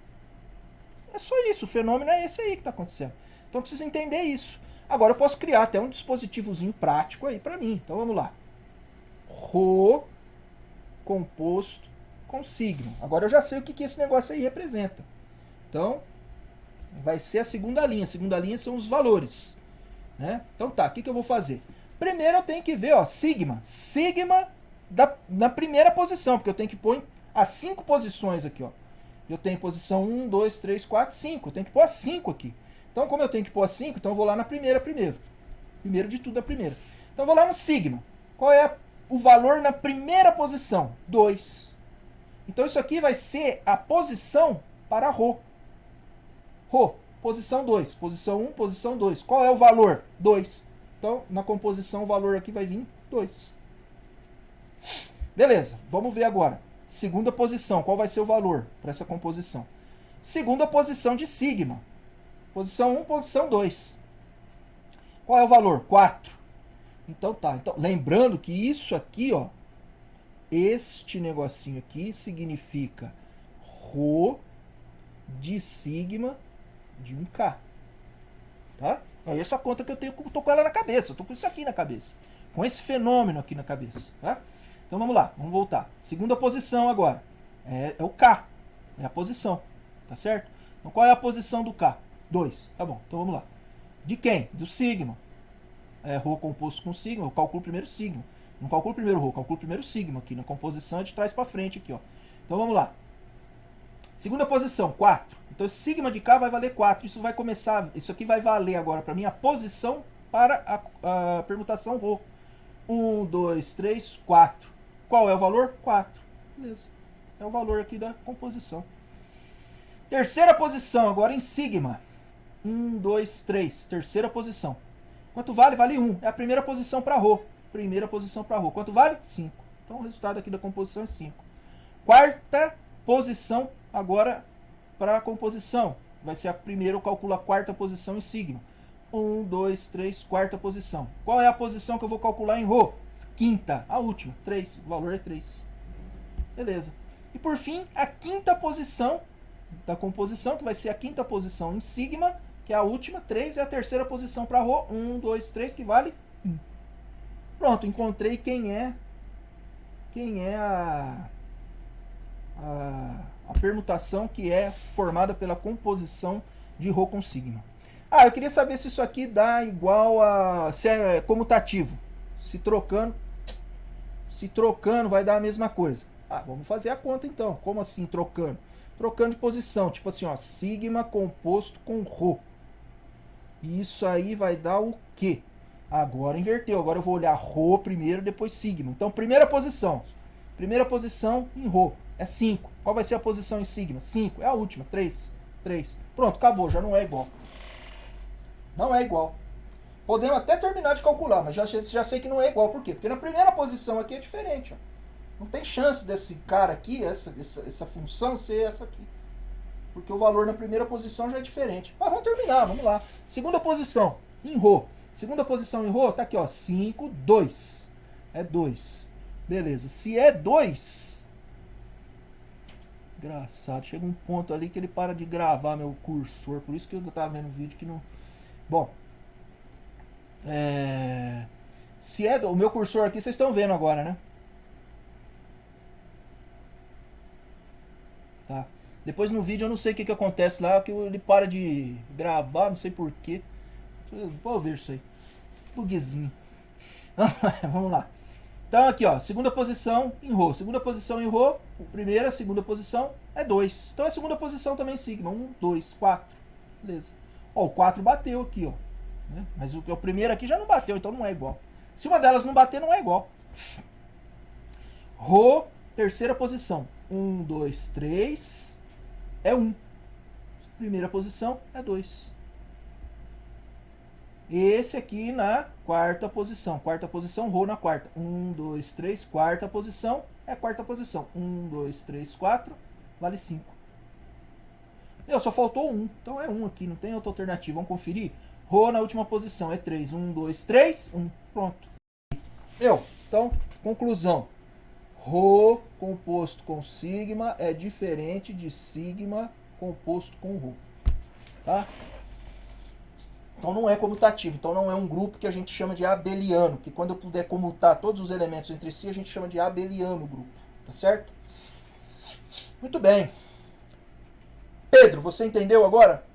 É só isso, o fenômeno é esse aí que está acontecendo. Então, eu preciso entender isso. Agora, eu posso criar até um dispositivozinho prático aí para mim. Então, vamos lá. ρ composto com sigma. Agora eu já sei o que esse negócio aí representa. Então, vai ser a segunda linha. A segunda linha são os valores. Né? Então tá, o que eu vou fazer? Primeiro eu tenho que ver, ó, sigma. Sigma na primeira posição, porque eu tenho que pôr as 5 posições aqui, ó. Eu tenho posição 1, 2, 3, 4, 5. Eu tenho que pôr as 5 aqui. Então, como eu tenho que pôr as 5, então eu vou lá na primeira primeiro. Primeiro de tudo, a primeira. Então eu vou lá no sigma. Qual é o valor na primeira posição? 2. Então isso aqui vai ser a posição para ρ. ρ. posição 2. Posição 1, posição 2. Qual é o valor? 2. Então, na composição, o valor aqui vai vir 2. Beleza, vamos ver agora. Segunda posição, qual vai ser o valor para essa composição? Segunda posição de sigma. Posição 1, posição 2. Qual é o valor? 4. Então tá. Então, lembrando que isso aqui, ó, este negocinho aqui significa ρ de sigma de 1K. Tá? É essa conta que eu tenho, tô com ela na cabeça. Eu tô com isso aqui na cabeça. Com esse fenômeno aqui na cabeça. Tá? Então vamos lá, vamos voltar. Segunda posição agora. É o K. É a posição. Tá certo? Então qual é a posição do K? 2. Tá bom, então vamos lá. De quem? Do sigma. É ρ composto com sigma. Eu calculo primeiro sigma. Não calculo primeiro ρ, calculo primeiro sigma aqui. Na composição é de trás para frente aqui, ó. Então vamos lá. Segunda posição, 4. Então sigma de K vai valer 4. Isso vai começar. Isso aqui vai valer agora para mim a posição para a permutação ρ. 1, 2, 3, 4. Qual é o valor? 4. Beleza. É o valor aqui da composição. Terceira posição, agora em sigma. 1, 2, 3. Terceira posição. Quanto vale? Vale 1. É a primeira posição para ρ. Primeira posição para ρ. Quanto vale? 5. Então o resultado aqui da composição é 5. Quarta posição agora para a composição. Vai ser a primeira, eu calculo a quarta posição em sigma. 1, 2, 3, quarta posição. Qual é a posição que eu vou calcular em ρ? Quinta, a última, 3. O valor é 3. Beleza. E por fim, a quinta posição da composição, que vai ser a quinta posição em sigma, que é a última, 3, é a terceira posição para ρ. 1, 2, 3, que vale 1. Pronto, encontrei quem é a permutação que é formada pela composição de ρ com sigma. Ah, eu queria saber se isso aqui dá igual a... se é comutativo. Se trocando vai dar a mesma coisa. Ah, vamos fazer a conta então. Como assim trocando? Trocando de posição. Tipo assim, ó, sigma composto com ρ. E isso aí vai dar o quê? Agora inverteu. Agora eu vou olhar ρ primeiro, depois sigma. Então, primeira posição. Primeira posição em ρ é 5. Qual vai ser a posição em sigma? 5. É a última. 3. 3. Pronto, acabou. Já não é igual. Não é igual. Podemos até terminar de calcular, mas já sei que não é igual. Por quê? Porque na primeira posição aqui é diferente. Ó. Não tem chance desse cara aqui, essa função ser essa aqui. Porque o valor na primeira posição já é diferente. Mas vamos terminar, vamos lá. Segunda posição, em ρ. Segunda posição em ρ, tá aqui, ó. 5, 2. É 2. Beleza. Se é 2... Engraçado. Chega um ponto ali que ele para de gravar meu cursor. Por isso que eu tava vendo o vídeo que não... Bom. Se é... O meu cursor aqui vocês estão vendo agora, né? Tá. Depois no vídeo eu não sei o que acontece lá, que ele para de gravar, não sei porquê. Vou ver isso aí. Bugzinho. Vamos lá. Então aqui, ó, segunda posição em ρ. Segunda posição em ρ, primeira, segunda posição é 2. Então é segunda posição também em sigma. 1, 2, 4. Beleza. Ó, o 4 bateu aqui, ó. Né? Mas o primeiro aqui já não bateu, então não é igual. Se uma delas não bater, não é igual. ρ, terceira posição. 1, 2, 3. É 1. Primeira posição é 2. Esse aqui na quarta posição. Quarta posição, ρ na quarta. 1, 2, 3, quarta posição é quarta posição. 1, 2, 3, 4, vale 5. Só faltou 1. Então é 1 aqui, não tem outra alternativa. Vamos conferir? ρ na última posição é 3. 1, 2, 3, 1. Pronto. Então, conclusão. ρ composto com sigma é diferente de sigma composto com ρ. Tá? Então não é comutativo, então não é um grupo que a gente chama de abeliano, que quando eu puder comutar todos os elementos entre si, a gente chama de abeliano o grupo, tá certo? Muito bem. Pedro, você entendeu agora?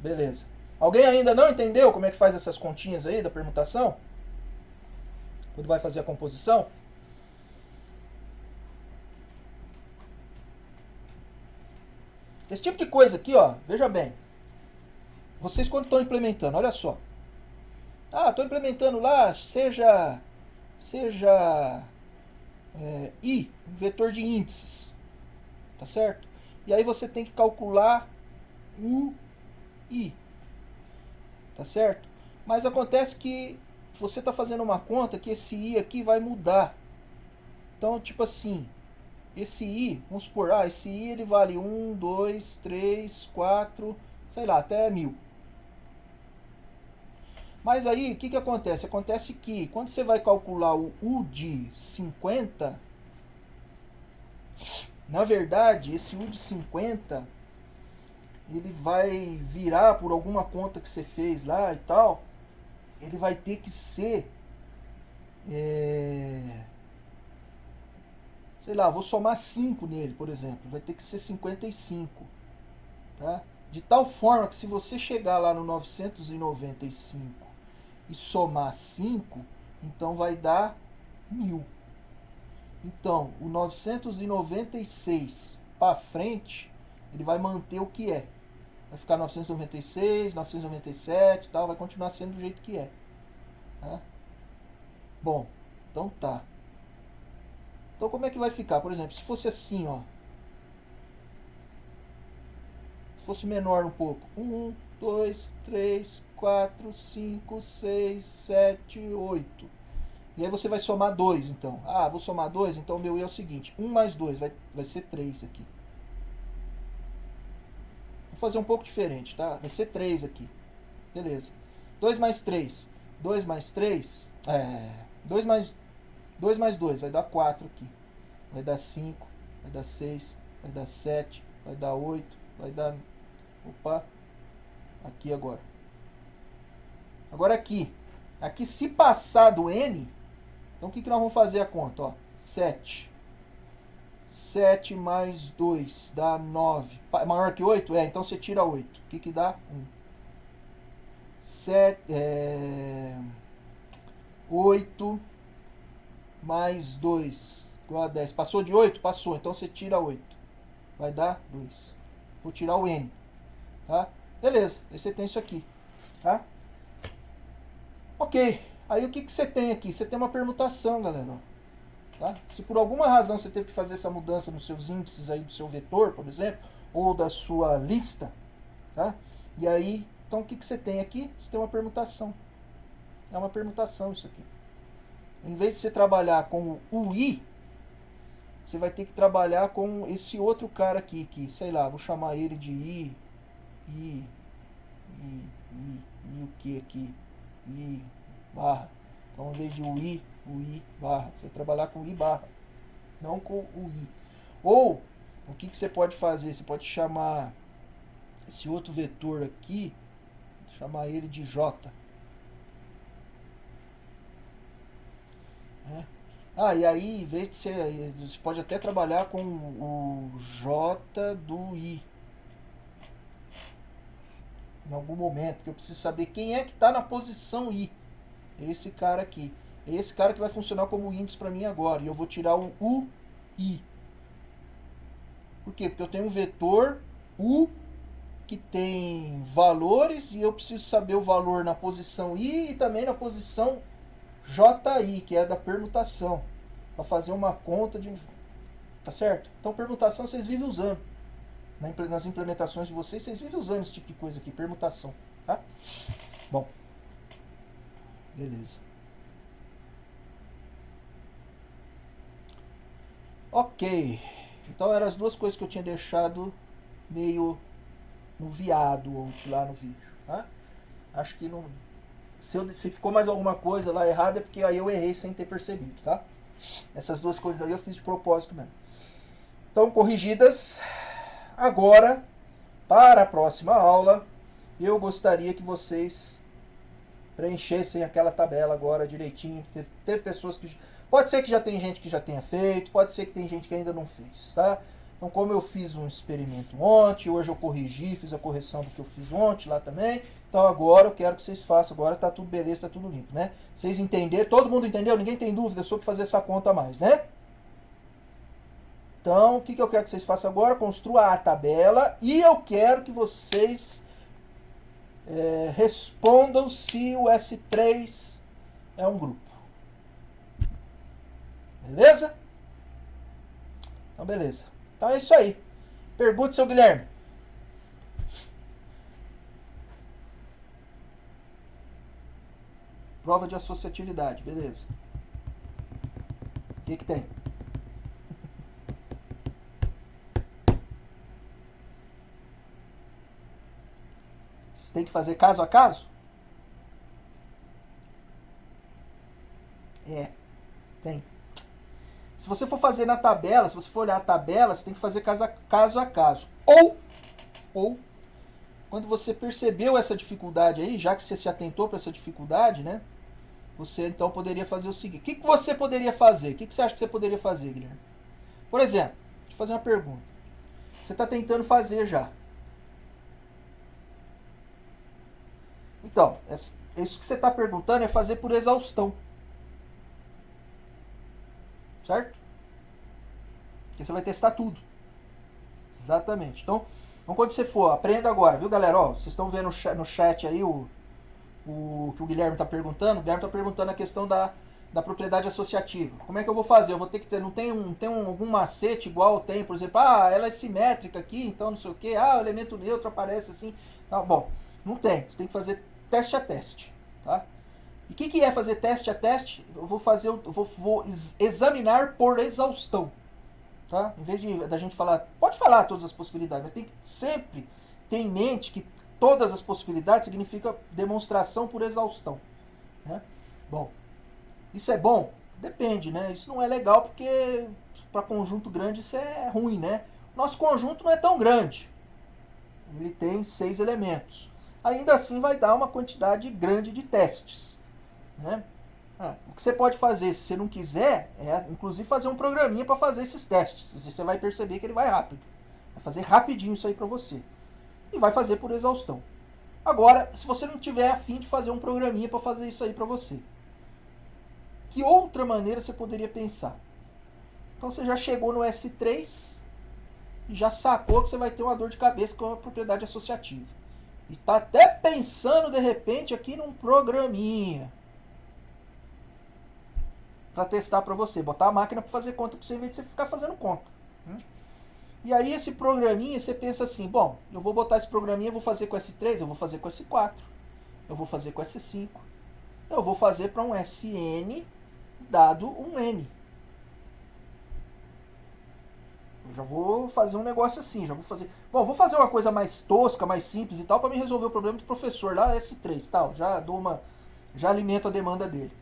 Beleza. Alguém ainda não entendeu como é que faz essas continhas aí da permutação? Quando vai fazer a composição? Esse tipo de coisa aqui, ó, veja bem. Vocês quando estão implementando, olha só. Ah, estou implementando lá, seja I, um vetor de índices. tá certo? E aí você tem que calcular o I, tá certo? Mas acontece que você está fazendo uma conta que esse I aqui vai mudar. Então, tipo assim, esse I, vamos supor, esse I ele vale 1, 2, 3, 4, sei lá, até 1000. Mas aí, o que acontece? Acontece que quando você vai calcular o U de 50, na verdade, esse U de 50, ele vai virar por alguma conta que você fez lá e tal, ele vai ter que ser, sei lá, vou somar 5 nele, por exemplo, vai ter que ser 55, tá? De tal forma que se você chegar lá no 995 e somar 5, então vai dar 1000. Então, o 996 para frente, ele vai manter o que é. Vai ficar 996, 997 e tal, vai continuar sendo do jeito que é. Tá? Bom, então tá. Então como é que vai ficar? Por exemplo, se fosse assim, ó. Se fosse menor um pouco. 1, 2, 3, 4, 5, 6, 7, 8. E aí você vai somar 2, então. Vou somar 2, então o meu I é o seguinte. 1 mais 2 vai ser 3 aqui. Vou fazer um pouco diferente, tá? Vai ser 3 aqui. Beleza. 2 mais 3. 2 mais 3. 2 mais 2 vai dar 4 aqui. Vai dar 5. Vai dar 6. Vai dar 7. Vai dar 8. Vai dar... Opa. Aqui agora. Agora aqui. Aqui se passar do N... Então o que nós vamos fazer a conta? Ó, 7. 7 mais 2 dá 9. Maior que 8? Então você tira 8. O que dá? 1. 8 mais 2 igual a 10. Passou de 8? Passou. Então você tira 8. Vai dar 2. Vou tirar o N. Tá? Beleza. Aí você tem isso aqui. Tá? Ok. Aí o que você tem aqui? Você tem uma permutação, galera. Tá? Se por alguma razão você teve que fazer essa mudança nos seus índices aí do seu vetor, por exemplo, ou da sua lista, tá? E aí, então o que você tem aqui? Você tem uma permutação. É uma permutação isso aqui. Em vez de você trabalhar com o I, você vai ter que trabalhar com esse outro cara aqui, que, sei lá, vou chamar ele de I o que aqui? I barra. Então, em vez de o I barra, você vai trabalhar com I barra, não com o I. Ou, o que você pode fazer? Você pode chamar esse outro vetor aqui, chamar ele de J. E aí, em vez de você pode até trabalhar com o J do I. Em algum momento, porque eu preciso saber quem é que está na posição I. Esse cara aqui. É esse cara que vai funcionar como índice para mim agora. E eu vou tirar o UI. Por quê? Porque eu tenho um vetor U que tem valores e eu preciso saber o valor na posição I e também na posição JI, que é da permutação. Para fazer uma conta de... Tá certo? Então permutação vocês vivem usando. Nas implementações de vocês vivem usando esse tipo de coisa aqui, permutação. Tá? Bom. Beleza. Ok. Então eram as duas coisas que eu tinha deixado meio no viado ontem lá no vídeo. Tá? Acho que não... Se ficou mais alguma coisa lá errada é porque aí eu errei sem ter percebido, tá? Essas duas coisas aí eu fiz de propósito mesmo. Então, corrigidas. Agora, para a próxima aula, eu gostaria que vocês preenchessem aquela tabela agora direitinho. Teve pessoas que... Pode ser que já tem gente que já tenha feito, pode ser que tem gente que ainda não fez, tá? Então, como eu fiz um experimento ontem, hoje eu corrigi, fiz a correção do que eu fiz ontem lá também. Então, agora eu quero que vocês façam. Agora tá tudo beleza, tá tudo limpo, né? Vocês entenderam? Todo mundo entendeu? Ninguém tem dúvida sobre fazer essa conta mais, né? Então, o que eu quero que vocês façam agora? Construa a tabela e eu quero que vocês respondam se o S3 é um grupo. Beleza? Então, beleza. Então é isso aí. Pergunte, seu Guilherme. Prova de associatividade, beleza. O que tem? Você tem que fazer caso a caso? Tem. Se você for fazer na tabela, se você for olhar a tabela, você tem que fazer caso a caso. Ou, quando você percebeu essa dificuldade aí, já que você se atentou para essa dificuldade, né? Você então poderia fazer o seguinte. O que você poderia fazer? O que você acha que você poderia fazer, Guilherme? Por exemplo, deixa eu fazer uma pergunta. Você está tentando fazer já. Então, isso que você está perguntando é fazer por exaustão. Certo? Porque você vai testar tudo. Exatamente. Então, quando você for, aprenda agora, viu, galera? Ó, vocês estão vendo no chat aí o que o Guilherme está perguntando. O Guilherme está perguntando a questão da propriedade associativa. Como é que eu vou fazer? Eu vou ter que ter, não tem algum macete igual tem, por exemplo, ela é simétrica aqui, então não sei o que, o elemento neutro aparece assim. Não, bom, não tem. Você tem que fazer teste a teste, tá? E o que é fazer teste a teste? Eu vou examinar por exaustão, tá? Em vez da gente falar, pode falar todas as possibilidades, mas tem que sempre ter em mente que todas as possibilidades significa demonstração por exaustão, né? Bom, isso é bom? Depende, né? Isso não é legal porque para conjunto grande isso é ruim, né? Nosso conjunto não é tão grande. Ele tem 6 elementos. Ainda assim vai dar uma quantidade grande de testes, né? O que você pode fazer, se você não quiser, é inclusive fazer um programinha para fazer esses testes. Você vai perceber que ele vai rápido. Vai fazer rapidinho isso aí para você. E vai fazer por exaustão. Agora, se você não tiver a fim de fazer um programinha para fazer isso aí para você, que outra maneira você poderia pensar? Então você já chegou no S3 e já sacou que você vai ter uma dor de cabeça com a propriedade associativa. E está até pensando de repente aqui num programinha para testar para você, botar a máquina para fazer conta para você, em vez de você ficar fazendo conta. E aí esse programinha, você pensa assim, bom, eu vou botar esse programinha, eu vou fazer com S3, eu vou fazer com S4, eu vou fazer com S5, eu vou fazer para um Sn dado um N. Eu já vou fazer um negócio assim, já vou fazer... Bom, vou fazer uma coisa mais tosca, mais simples e tal, para me resolver o problema do professor lá, S3, tal, já alimento a demanda dele.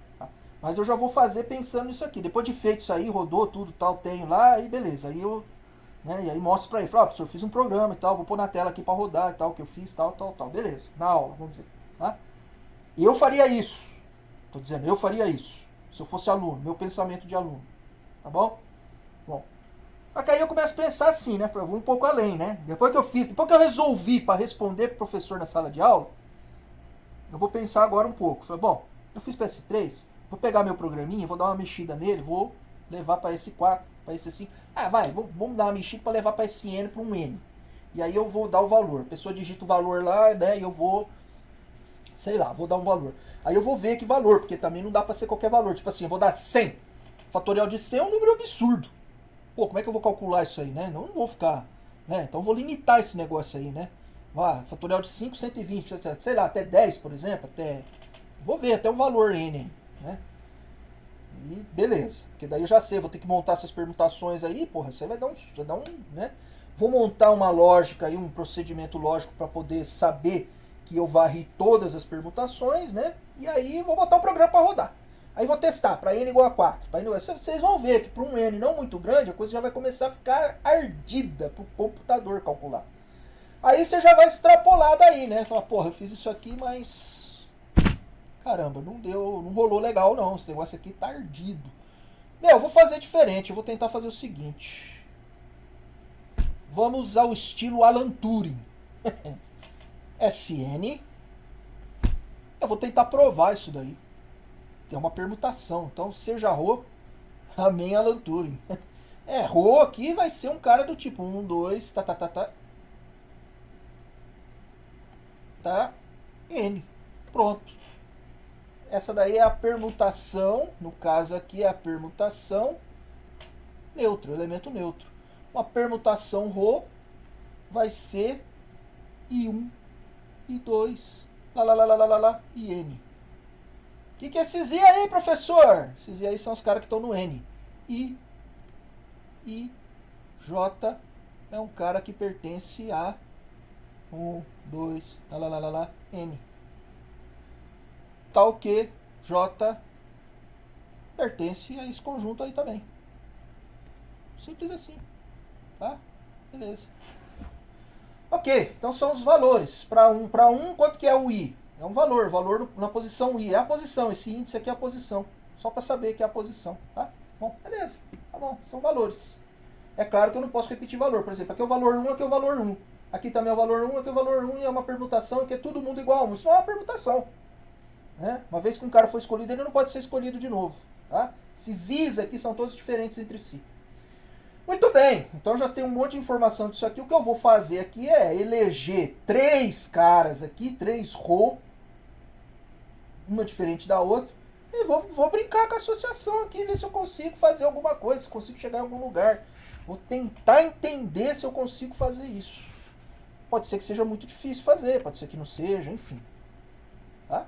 Mas eu já vou fazer pensando nisso aqui. Depois de feito isso aí, rodou tudo, tal, tenho lá, aí beleza. Aí eu, né, e aí mostro pra ele, falo, professor, eu fiz um programa e tal, vou pôr na tela aqui pra rodar e tal, que eu fiz, tal. Beleza, na aula, vamos dizer. Tá? E eu faria isso. Tô dizendo, eu faria isso. Se eu fosse aluno, meu pensamento de aluno. Tá bom? Bom. Só que aí eu começo a pensar assim, né? Eu vou um pouco além, né? Depois que eu resolvi para responder pro professor na sala de aula, eu vou pensar agora um pouco. Falei, bom, eu fiz para S3, vou pegar meu programinha, vou dar uma mexida nele, vou levar para S4, para S5. Vamos dar uma mexida para levar para Sn para um N. E aí eu vou dar o valor. A pessoa digita o valor lá, né? E eu vou, sei lá, vou dar um valor. Aí eu vou ver que valor, porque também não dá para ser qualquer valor. Tipo assim, eu vou dar 100. O fatorial de 100 é um número absurdo. Pô, como é que eu vou calcular isso aí, né? Não vou ficar, né? Então eu vou limitar esse negócio aí, né? Fatorial de 5, 120, sei lá, até 10, por exemplo, até... Vou ver até um valor N, né? E beleza, porque daí eu já sei, vou ter que montar essas permutações aí, porra, isso aí vai dar um, né? Vou montar uma lógica aí, um procedimento lógico para poder saber que eu varri todas as permutações, né? E aí vou botar o programa para rodar. Aí vou testar para n igual a 4. Vocês vão ver que para um n não muito grande, a coisa já vai começar a ficar ardida para o computador calcular. Aí você já vai extrapolar daí, né? Fala, porra, eu fiz isso aqui, mas... Caramba, não rolou legal não. Esse negócio aqui tá ardido. Eu vou fazer diferente, eu vou tentar fazer o seguinte. Vamos ao estilo Alan Turing. Sn. Eu vou tentar provar isso daí. É uma permutação. Então, seja Rho, amém Alan Turing. Rho aqui vai ser um cara do tipo 1, 2, tá, N. Pronto. Essa daí é a permutação, no caso aqui é a permutação neutro, elemento neutro. Uma permutação Rho vai ser I1, I2, lá, e N. O que é esses I aí, professor? Esses I aí são os caras que estão no N. I, J é um cara que pertence a 1, 2, N. Tal que J pertence a esse conjunto aí também. Simples assim. Tá? Beleza. Ok, então são os valores. Para um, quanto que é o I? É um valor na posição I. É a posição, esse índice aqui é a posição. Só para saber que é a posição. Tá? Bom, beleza. Tá bom, são valores. É claro que eu não posso repetir valor. Por exemplo, aqui é o valor 1, aqui é o valor 1. Aqui também é o valor 1, aqui é o valor 1. E é uma permutação que é todo mundo igual a 1. Isso não é uma permutação. Né? Uma vez que um cara foi escolhido, ele não pode ser escolhido de novo. Tá? Esses Is aqui são todos diferentes entre si. Muito bem, então já tem um monte de informação disso aqui. O que eu vou fazer aqui é eleger 3 caras aqui, 3 row, uma diferente da outra, e vou brincar com a associação aqui, ver se eu consigo fazer alguma coisa, se eu consigo chegar em algum lugar. Vou tentar entender se eu consigo fazer isso. Pode ser que seja muito difícil fazer, pode ser que não seja, enfim. Tá?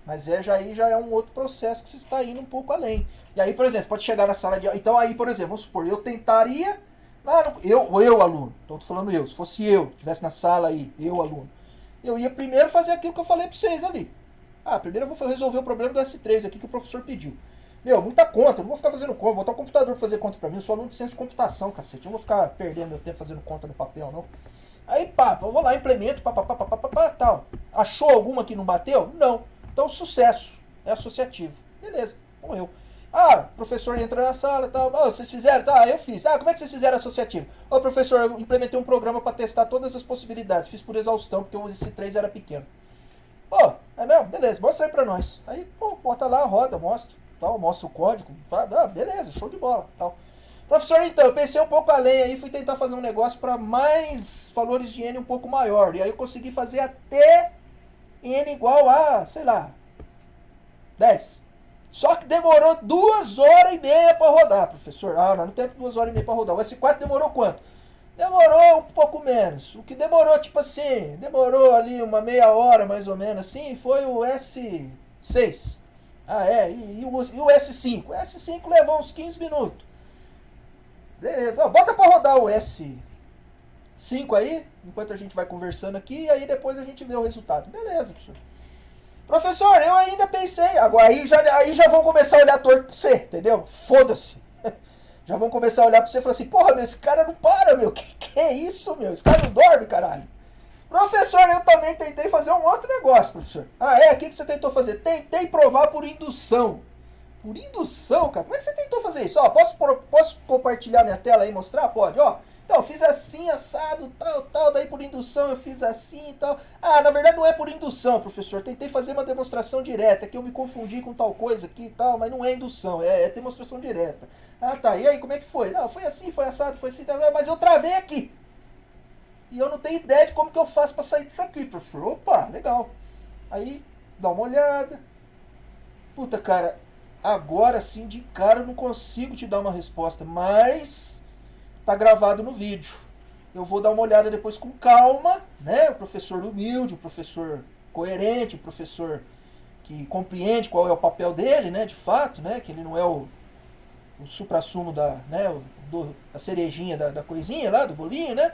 Mas aí já é um outro processo que você está indo um pouco além. E aí, por exemplo, você pode chegar na sala de aula. Então aí, por exemplo, vamos supor, eu tentaria. Eu, aluno, então tô falando eu, se fosse eu, estivesse na sala aí, eu, aluno, eu ia primeiro fazer aquilo que eu falei para vocês ali. Primeiro eu vou resolver o problema do S3 aqui que o professor pediu. Muita conta, eu não vou ficar fazendo conta, vou botar o computador para fazer conta para mim, eu sou aluno de ciência de computação, cacete, eu não vou ficar perdendo meu tempo fazendo conta no papel, não. Aí, eu vou lá, implemento, tal. Achou alguma que não bateu? Não. Então, sucesso. É associativo. Beleza, morreu. O professor entra na sala e tal. Vocês fizeram? Tá, eu fiz. Como é que vocês fizeram associativo? Professor, eu implementei um programa para testar todas as possibilidades. Fiz por exaustão, porque o S3 era pequeno. É mesmo? Beleza, mostra aí pra nós. Aí, bota lá, roda, mostra. Tal, mostra o código. Beleza, show de bola. Tal. Professor, então, eu pensei um pouco além aí, fui tentar fazer um negócio para mais valores de N um pouco maior. E aí eu consegui fazer até N igual a, sei lá, 10. Só que demorou 2h30 para rodar, professor. Não tem 2h30 para rodar. O S4 demorou quanto? Demorou um pouco menos. O que demorou, tipo assim, demorou ali uma meia hora mais ou menos assim, foi o S6. E o S5? O S5 levou uns 15 minutos. Beleza, bota para rodar o S5 aí, enquanto a gente vai conversando aqui, e aí depois a gente vê o resultado. Beleza, professor. Professor, eu ainda pensei, agora aí já vão começar a olhar torto pra você, entendeu? Foda-se. Já vão começar a olhar pra você e falar assim, porra, meu, esse cara não para, meu, que é isso, meu? Esse cara não dorme, caralho. Professor, eu também tentei fazer um outro negócio, professor. O que você tentou fazer? Tentei provar por indução. Por indução, cara? Como é que você tentou fazer isso? Posso compartilhar minha tela aí e mostrar? Pode, Então, eu fiz assim, assado, tal, daí por indução eu fiz assim e tal. Na verdade não é por indução, professor. Tentei fazer uma demonstração direta, que eu me confundi com tal coisa aqui e tal, mas não é indução, é demonstração direta. Tá, e aí, como é que foi? Não, foi assim, foi assado, foi assim, mas eu travei aqui. E eu não tenho ideia de como que eu faço pra sair disso aqui, professor. Opa, legal. Aí, dá uma olhada. Puta, cara, agora sim, de cara, eu não consigo te dar uma resposta, mas tá gravado no vídeo. Eu vou dar uma olhada depois com calma, né? O professor humilde, o professor coerente, o professor que compreende qual é o papel dele, né? De fato, né? Que ele não é o suprassumo a cerejinha da coisinha lá, do bolinho, né?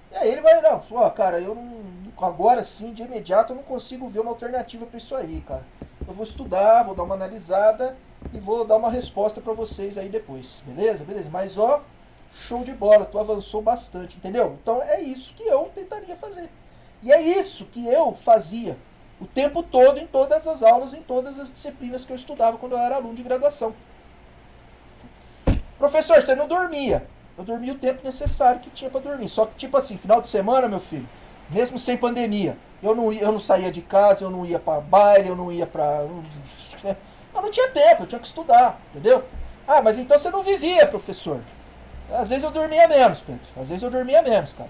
E aí ele vai, cara, eu não, agora sim, de imediato, eu não consigo ver uma alternativa para isso aí, cara. Eu vou estudar, vou dar uma analisada e vou dar uma resposta para vocês aí depois, beleza? Beleza, mas show de bola, tu avançou bastante, entendeu? Então é isso que eu tentaria fazer. E é isso que eu fazia o tempo todo, em todas as aulas, em todas as disciplinas que eu estudava quando eu era aluno de graduação. Professor, você não dormia. Eu dormia o tempo necessário que tinha para dormir. Só que, tipo assim, final de semana, meu filho, mesmo sem pandemia, eu não saía de casa, eu não ia para baile, eu não ia para... Eu não tinha tempo, eu tinha que estudar, entendeu? Mas então você não vivia, professor. Às vezes eu dormia menos, Pedro. Às vezes eu dormia menos, cara.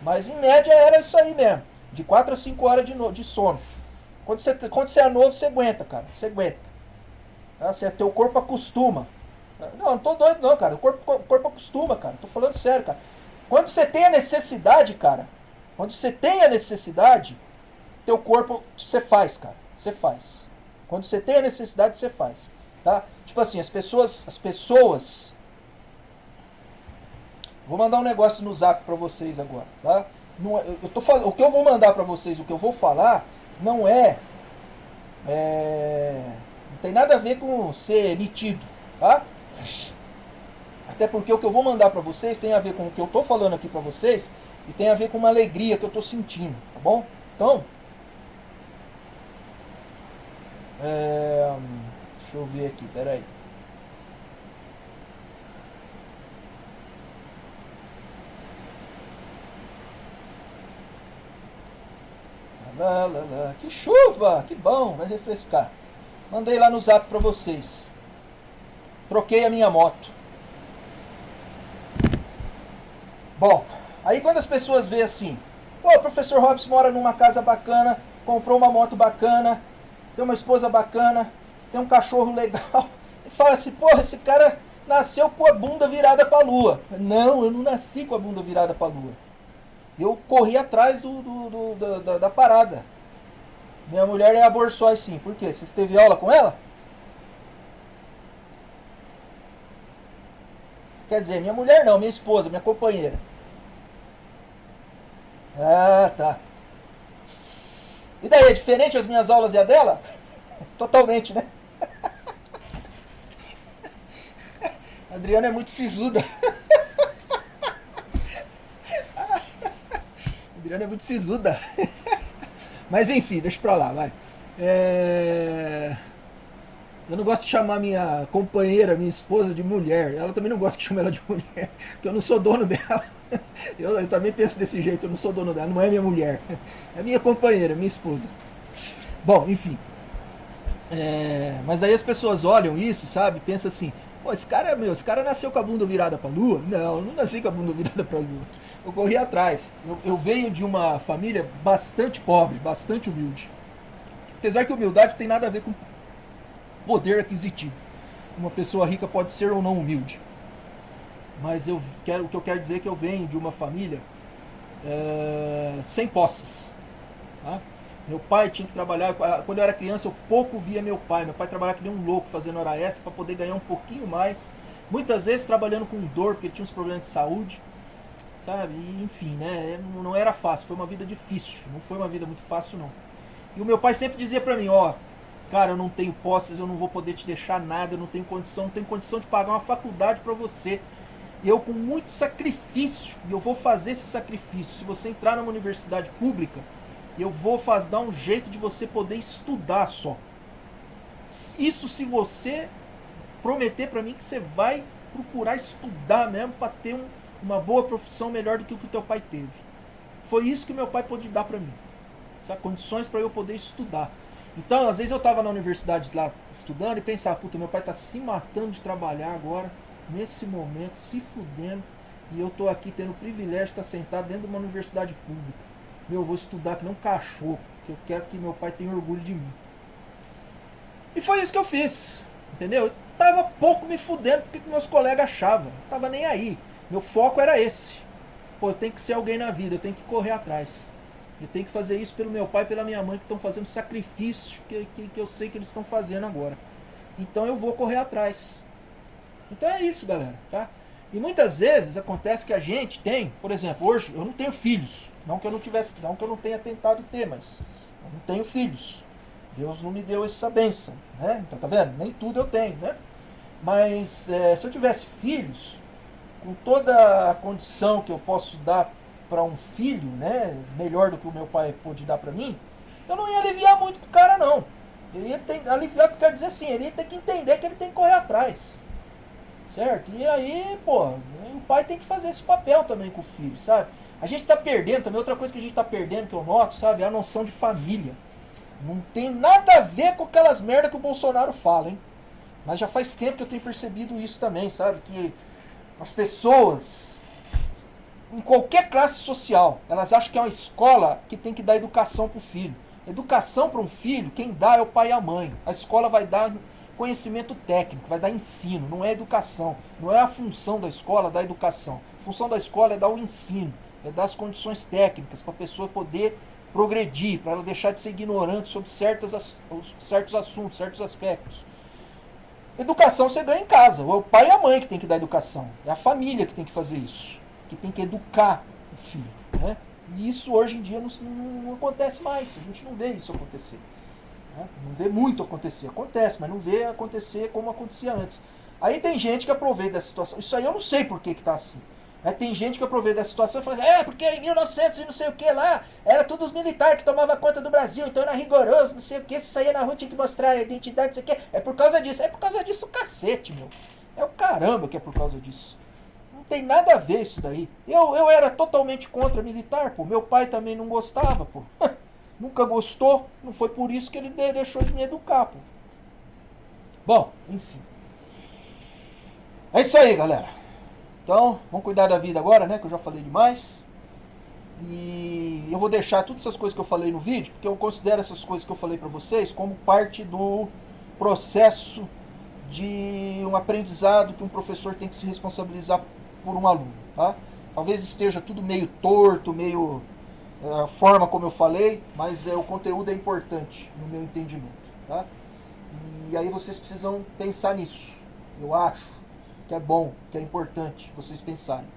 Mas em média era isso aí mesmo. De 4 a 5 horas de sono. Quando você é novo, você aguenta, cara. Você aguenta. Teu corpo acostuma. Não tô doido não, cara. O corpo acostuma, cara. Tô falando sério, cara. Quando você tem a necessidade, cara, quando você tem a necessidade, teu corpo, você faz, cara. Você faz. Quando você tem a necessidade, você faz. Tá? Tipo assim, as pessoas. Vou mandar um negócio no zap pra vocês agora, tá? Não, o que eu vou mandar pra vocês, o que eu vou falar, não não tem nada a ver com ser metido, tá? Até porque o que eu vou mandar pra vocês tem a ver com o que eu tô falando aqui pra vocês e tem a ver com uma alegria que eu tô sentindo, tá bom? Então, deixa eu ver aqui, peraí. Lá, lá, lá. Que chuva! Que bom, vai refrescar. Mandei lá no zap pra vocês. Troquei a minha moto. Bom, aí quando as pessoas veem assim, pô, o professor Robson mora numa casa bacana, comprou uma moto bacana, tem uma esposa bacana, tem um cachorro legal, e fala assim, pô, esse cara nasceu com a bunda virada pra lua. Não, eu não nasci com a bunda virada pra lua. Eu corri atrás da parada. Minha mulher é a Borsoi, sim. Por quê? Você teve aula com ela? Quer dizer, minha mulher não, minha esposa, minha companheira. Ah, tá. E daí, é diferente as minhas aulas e a dela? Totalmente, né? A Adriana é muito sisuda. A Adriana é muito sisuda. Mas enfim, deixa pra lá, vai. Eu não gosto de chamar minha companheira, minha esposa, de mulher. Ela também não gosta de chamar ela de mulher, porque eu não sou dono dela. Eu também penso desse jeito, eu não sou dono dela, não é minha mulher. É minha companheira, minha esposa. Bom, enfim. Mas aí as pessoas olham isso, sabe? Pensam assim, pô, esse cara nasceu com a bunda virada pra lua? Não, eu não nasci com a bunda virada pra lua. Eu corri atrás. Eu venho de uma família bastante pobre, bastante humilde. Apesar que humildade não tem nada a ver com poder aquisitivo. Uma pessoa rica pode ser ou não humilde. Mas o que eu quero dizer é que eu venho de uma família sem posses. Tá? Meu pai tinha que trabalhar. Quando eu era criança, eu pouco via meu pai. Meu pai trabalhava que nem um louco fazendo hora extra para poder ganhar um pouquinho mais. Muitas vezes trabalhando com dor, porque ele tinha uns problemas de saúde. Sabe? E, enfim, né? Não era fácil. Foi uma vida difícil. Não foi uma vida muito fácil, não. E o meu pai sempre dizia pra mim, ó, cara, eu não tenho posses, eu não vou poder te deixar nada, eu não tenho condição de pagar uma faculdade pra você. Eu com muito sacrifício, e eu vou fazer esse sacrifício. Se você entrar numa universidade pública, eu vou dar um jeito de você poder estudar só. Isso se você prometer pra mim que você vai procurar estudar mesmo pra ter uma boa profissão melhor do que o que o teu pai teve. Foi isso que o meu pai pôde dar pra mim. Sabe? Condições para eu poder estudar. Então, às vezes eu estava na universidade lá estudando e pensava, puta, meu pai está se matando de trabalhar agora, nesse momento, se fudendo, e eu estou aqui tendo o privilégio de estar sentado dentro de uma universidade pública. Eu vou estudar que nem um cachorro, que eu quero que meu pai tenha orgulho de mim. E foi isso que eu fiz, entendeu? Eu tava pouco me fudendo porque meus colegas achavam, não tava nem aí. Meu foco era esse. Pô, eu tenho que ser alguém na vida, eu tenho que correr atrás. Eu tenho que fazer isso pelo meu pai e pela minha mãe, que estão fazendo sacrifício que eu sei que eles estão fazendo agora. Então eu vou correr atrás. Então é isso, galera, tá? E muitas vezes acontece que a gente tem, por exemplo, hoje eu não tenho filhos. Não que eu não tenha tentado ter, mas eu não tenho filhos. Deus não me deu essa bênção, né? Então tá vendo? Nem tudo eu tenho, né? Mas se eu tivesse filhos, com toda a condição que eu posso dar para um filho, né, melhor do que o meu pai pôde dar para mim, eu não ia aliviar muito pro cara, não. Ele ia aliviar, porque quer dizer assim, ele ia ter que entender que ele tem que correr atrás. Certo? E aí, pô, o pai tem que fazer esse papel também com o filho, sabe? A gente tá perdendo também, outra coisa que a gente tá perdendo, que eu noto, sabe, é a noção de família. Não tem nada a ver com aquelas merda que o Bolsonaro fala, hein? Mas já faz tempo que eu tenho percebido isso também, sabe? Que as pessoas, em qualquer classe social, elas acham que é uma escola que tem que dar educação pro filho. Educação para um filho, quem dá é o pai e a mãe. A escola vai dar conhecimento técnico, vai dar ensino, não é educação. Não é a função da escola dar educação. A função da escola é dar o ensino, é dar as condições técnicas para a pessoa poder progredir, para ela deixar de ser ignorante sobre certos assuntos, certos aspectos. Educação você ganha em casa. É o pai e a mãe que tem que dar educação. É a família que tem que fazer isso. Que tem que educar o filho. Né? E isso hoje em dia não acontece mais. A gente não vê isso acontecer. Né? Não vê muito acontecer. Acontece, mas não vê acontecer como acontecia antes. Aí tem gente que aproveita dessa situação. Isso aí eu não sei por que está assim. Tem gente que aproveita da situação e fala, porque em 1900 e não sei o que lá, era todos os militares que tomavam conta do Brasil, então era rigoroso, não sei o que, se saía na rua tinha que mostrar a identidade, não sei o que, é por causa disso. É por causa disso o cacete, meu. É o caramba que é por causa disso. Não tem nada a ver isso daí. Eu era totalmente contra militar, pô. Meu pai também não gostava, pô. Nunca gostou, não foi por isso que ele deixou de me educar, pô. Bom, enfim. É isso aí, galera. Então, vamos cuidar da vida agora, né? Que eu já falei demais. E eu vou deixar todas essas coisas que eu falei no vídeo, porque eu considero essas coisas que eu falei para vocês como parte do processo de um aprendizado que um professor tem que se responsabilizar por um aluno, tá? Talvez esteja tudo meio torto, meio a forma como eu falei, mas o conteúdo é importante no meu entendimento, tá? E aí vocês precisam pensar nisso, eu acho que é bom, que é importante vocês pensarem.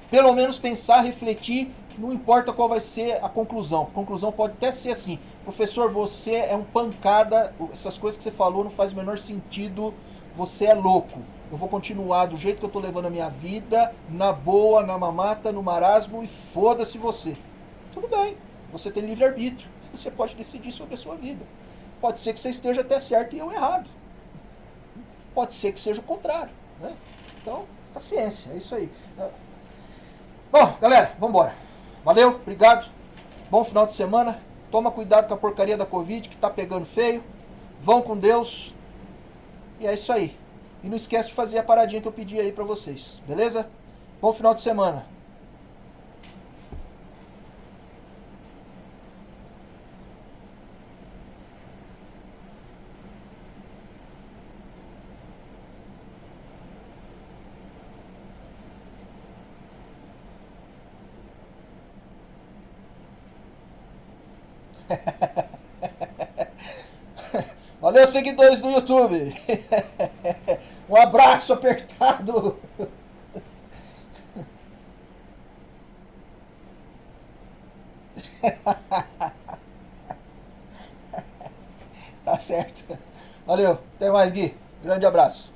Pelo menos pensar, refletir, não importa qual vai ser a conclusão. A conclusão pode até ser assim, professor, você é um pancada, essas coisas que você falou não faz o menor sentido, você é louco. Eu vou continuar do jeito que eu estou levando a minha vida, na boa, na mamata, no marasmo, e foda-se você. Tudo bem, você tem livre-arbítrio, você pode decidir sobre a sua vida. Pode ser que você esteja até certo e eu errado. Pode ser que seja o contrário, né? Então, paciência, é isso aí. Bom, galera, vambora. Valeu, obrigado. Bom final de semana. Toma cuidado com a porcaria da Covid, que tá pegando feio. Vão com Deus. E é isso aí. E não esquece de fazer a paradinha que eu pedi aí pra vocês, beleza? Bom final de semana. Valeu, seguidores do YouTube. Um abraço apertado. Tá certo. Valeu. Até mais, Gui. Grande abraço.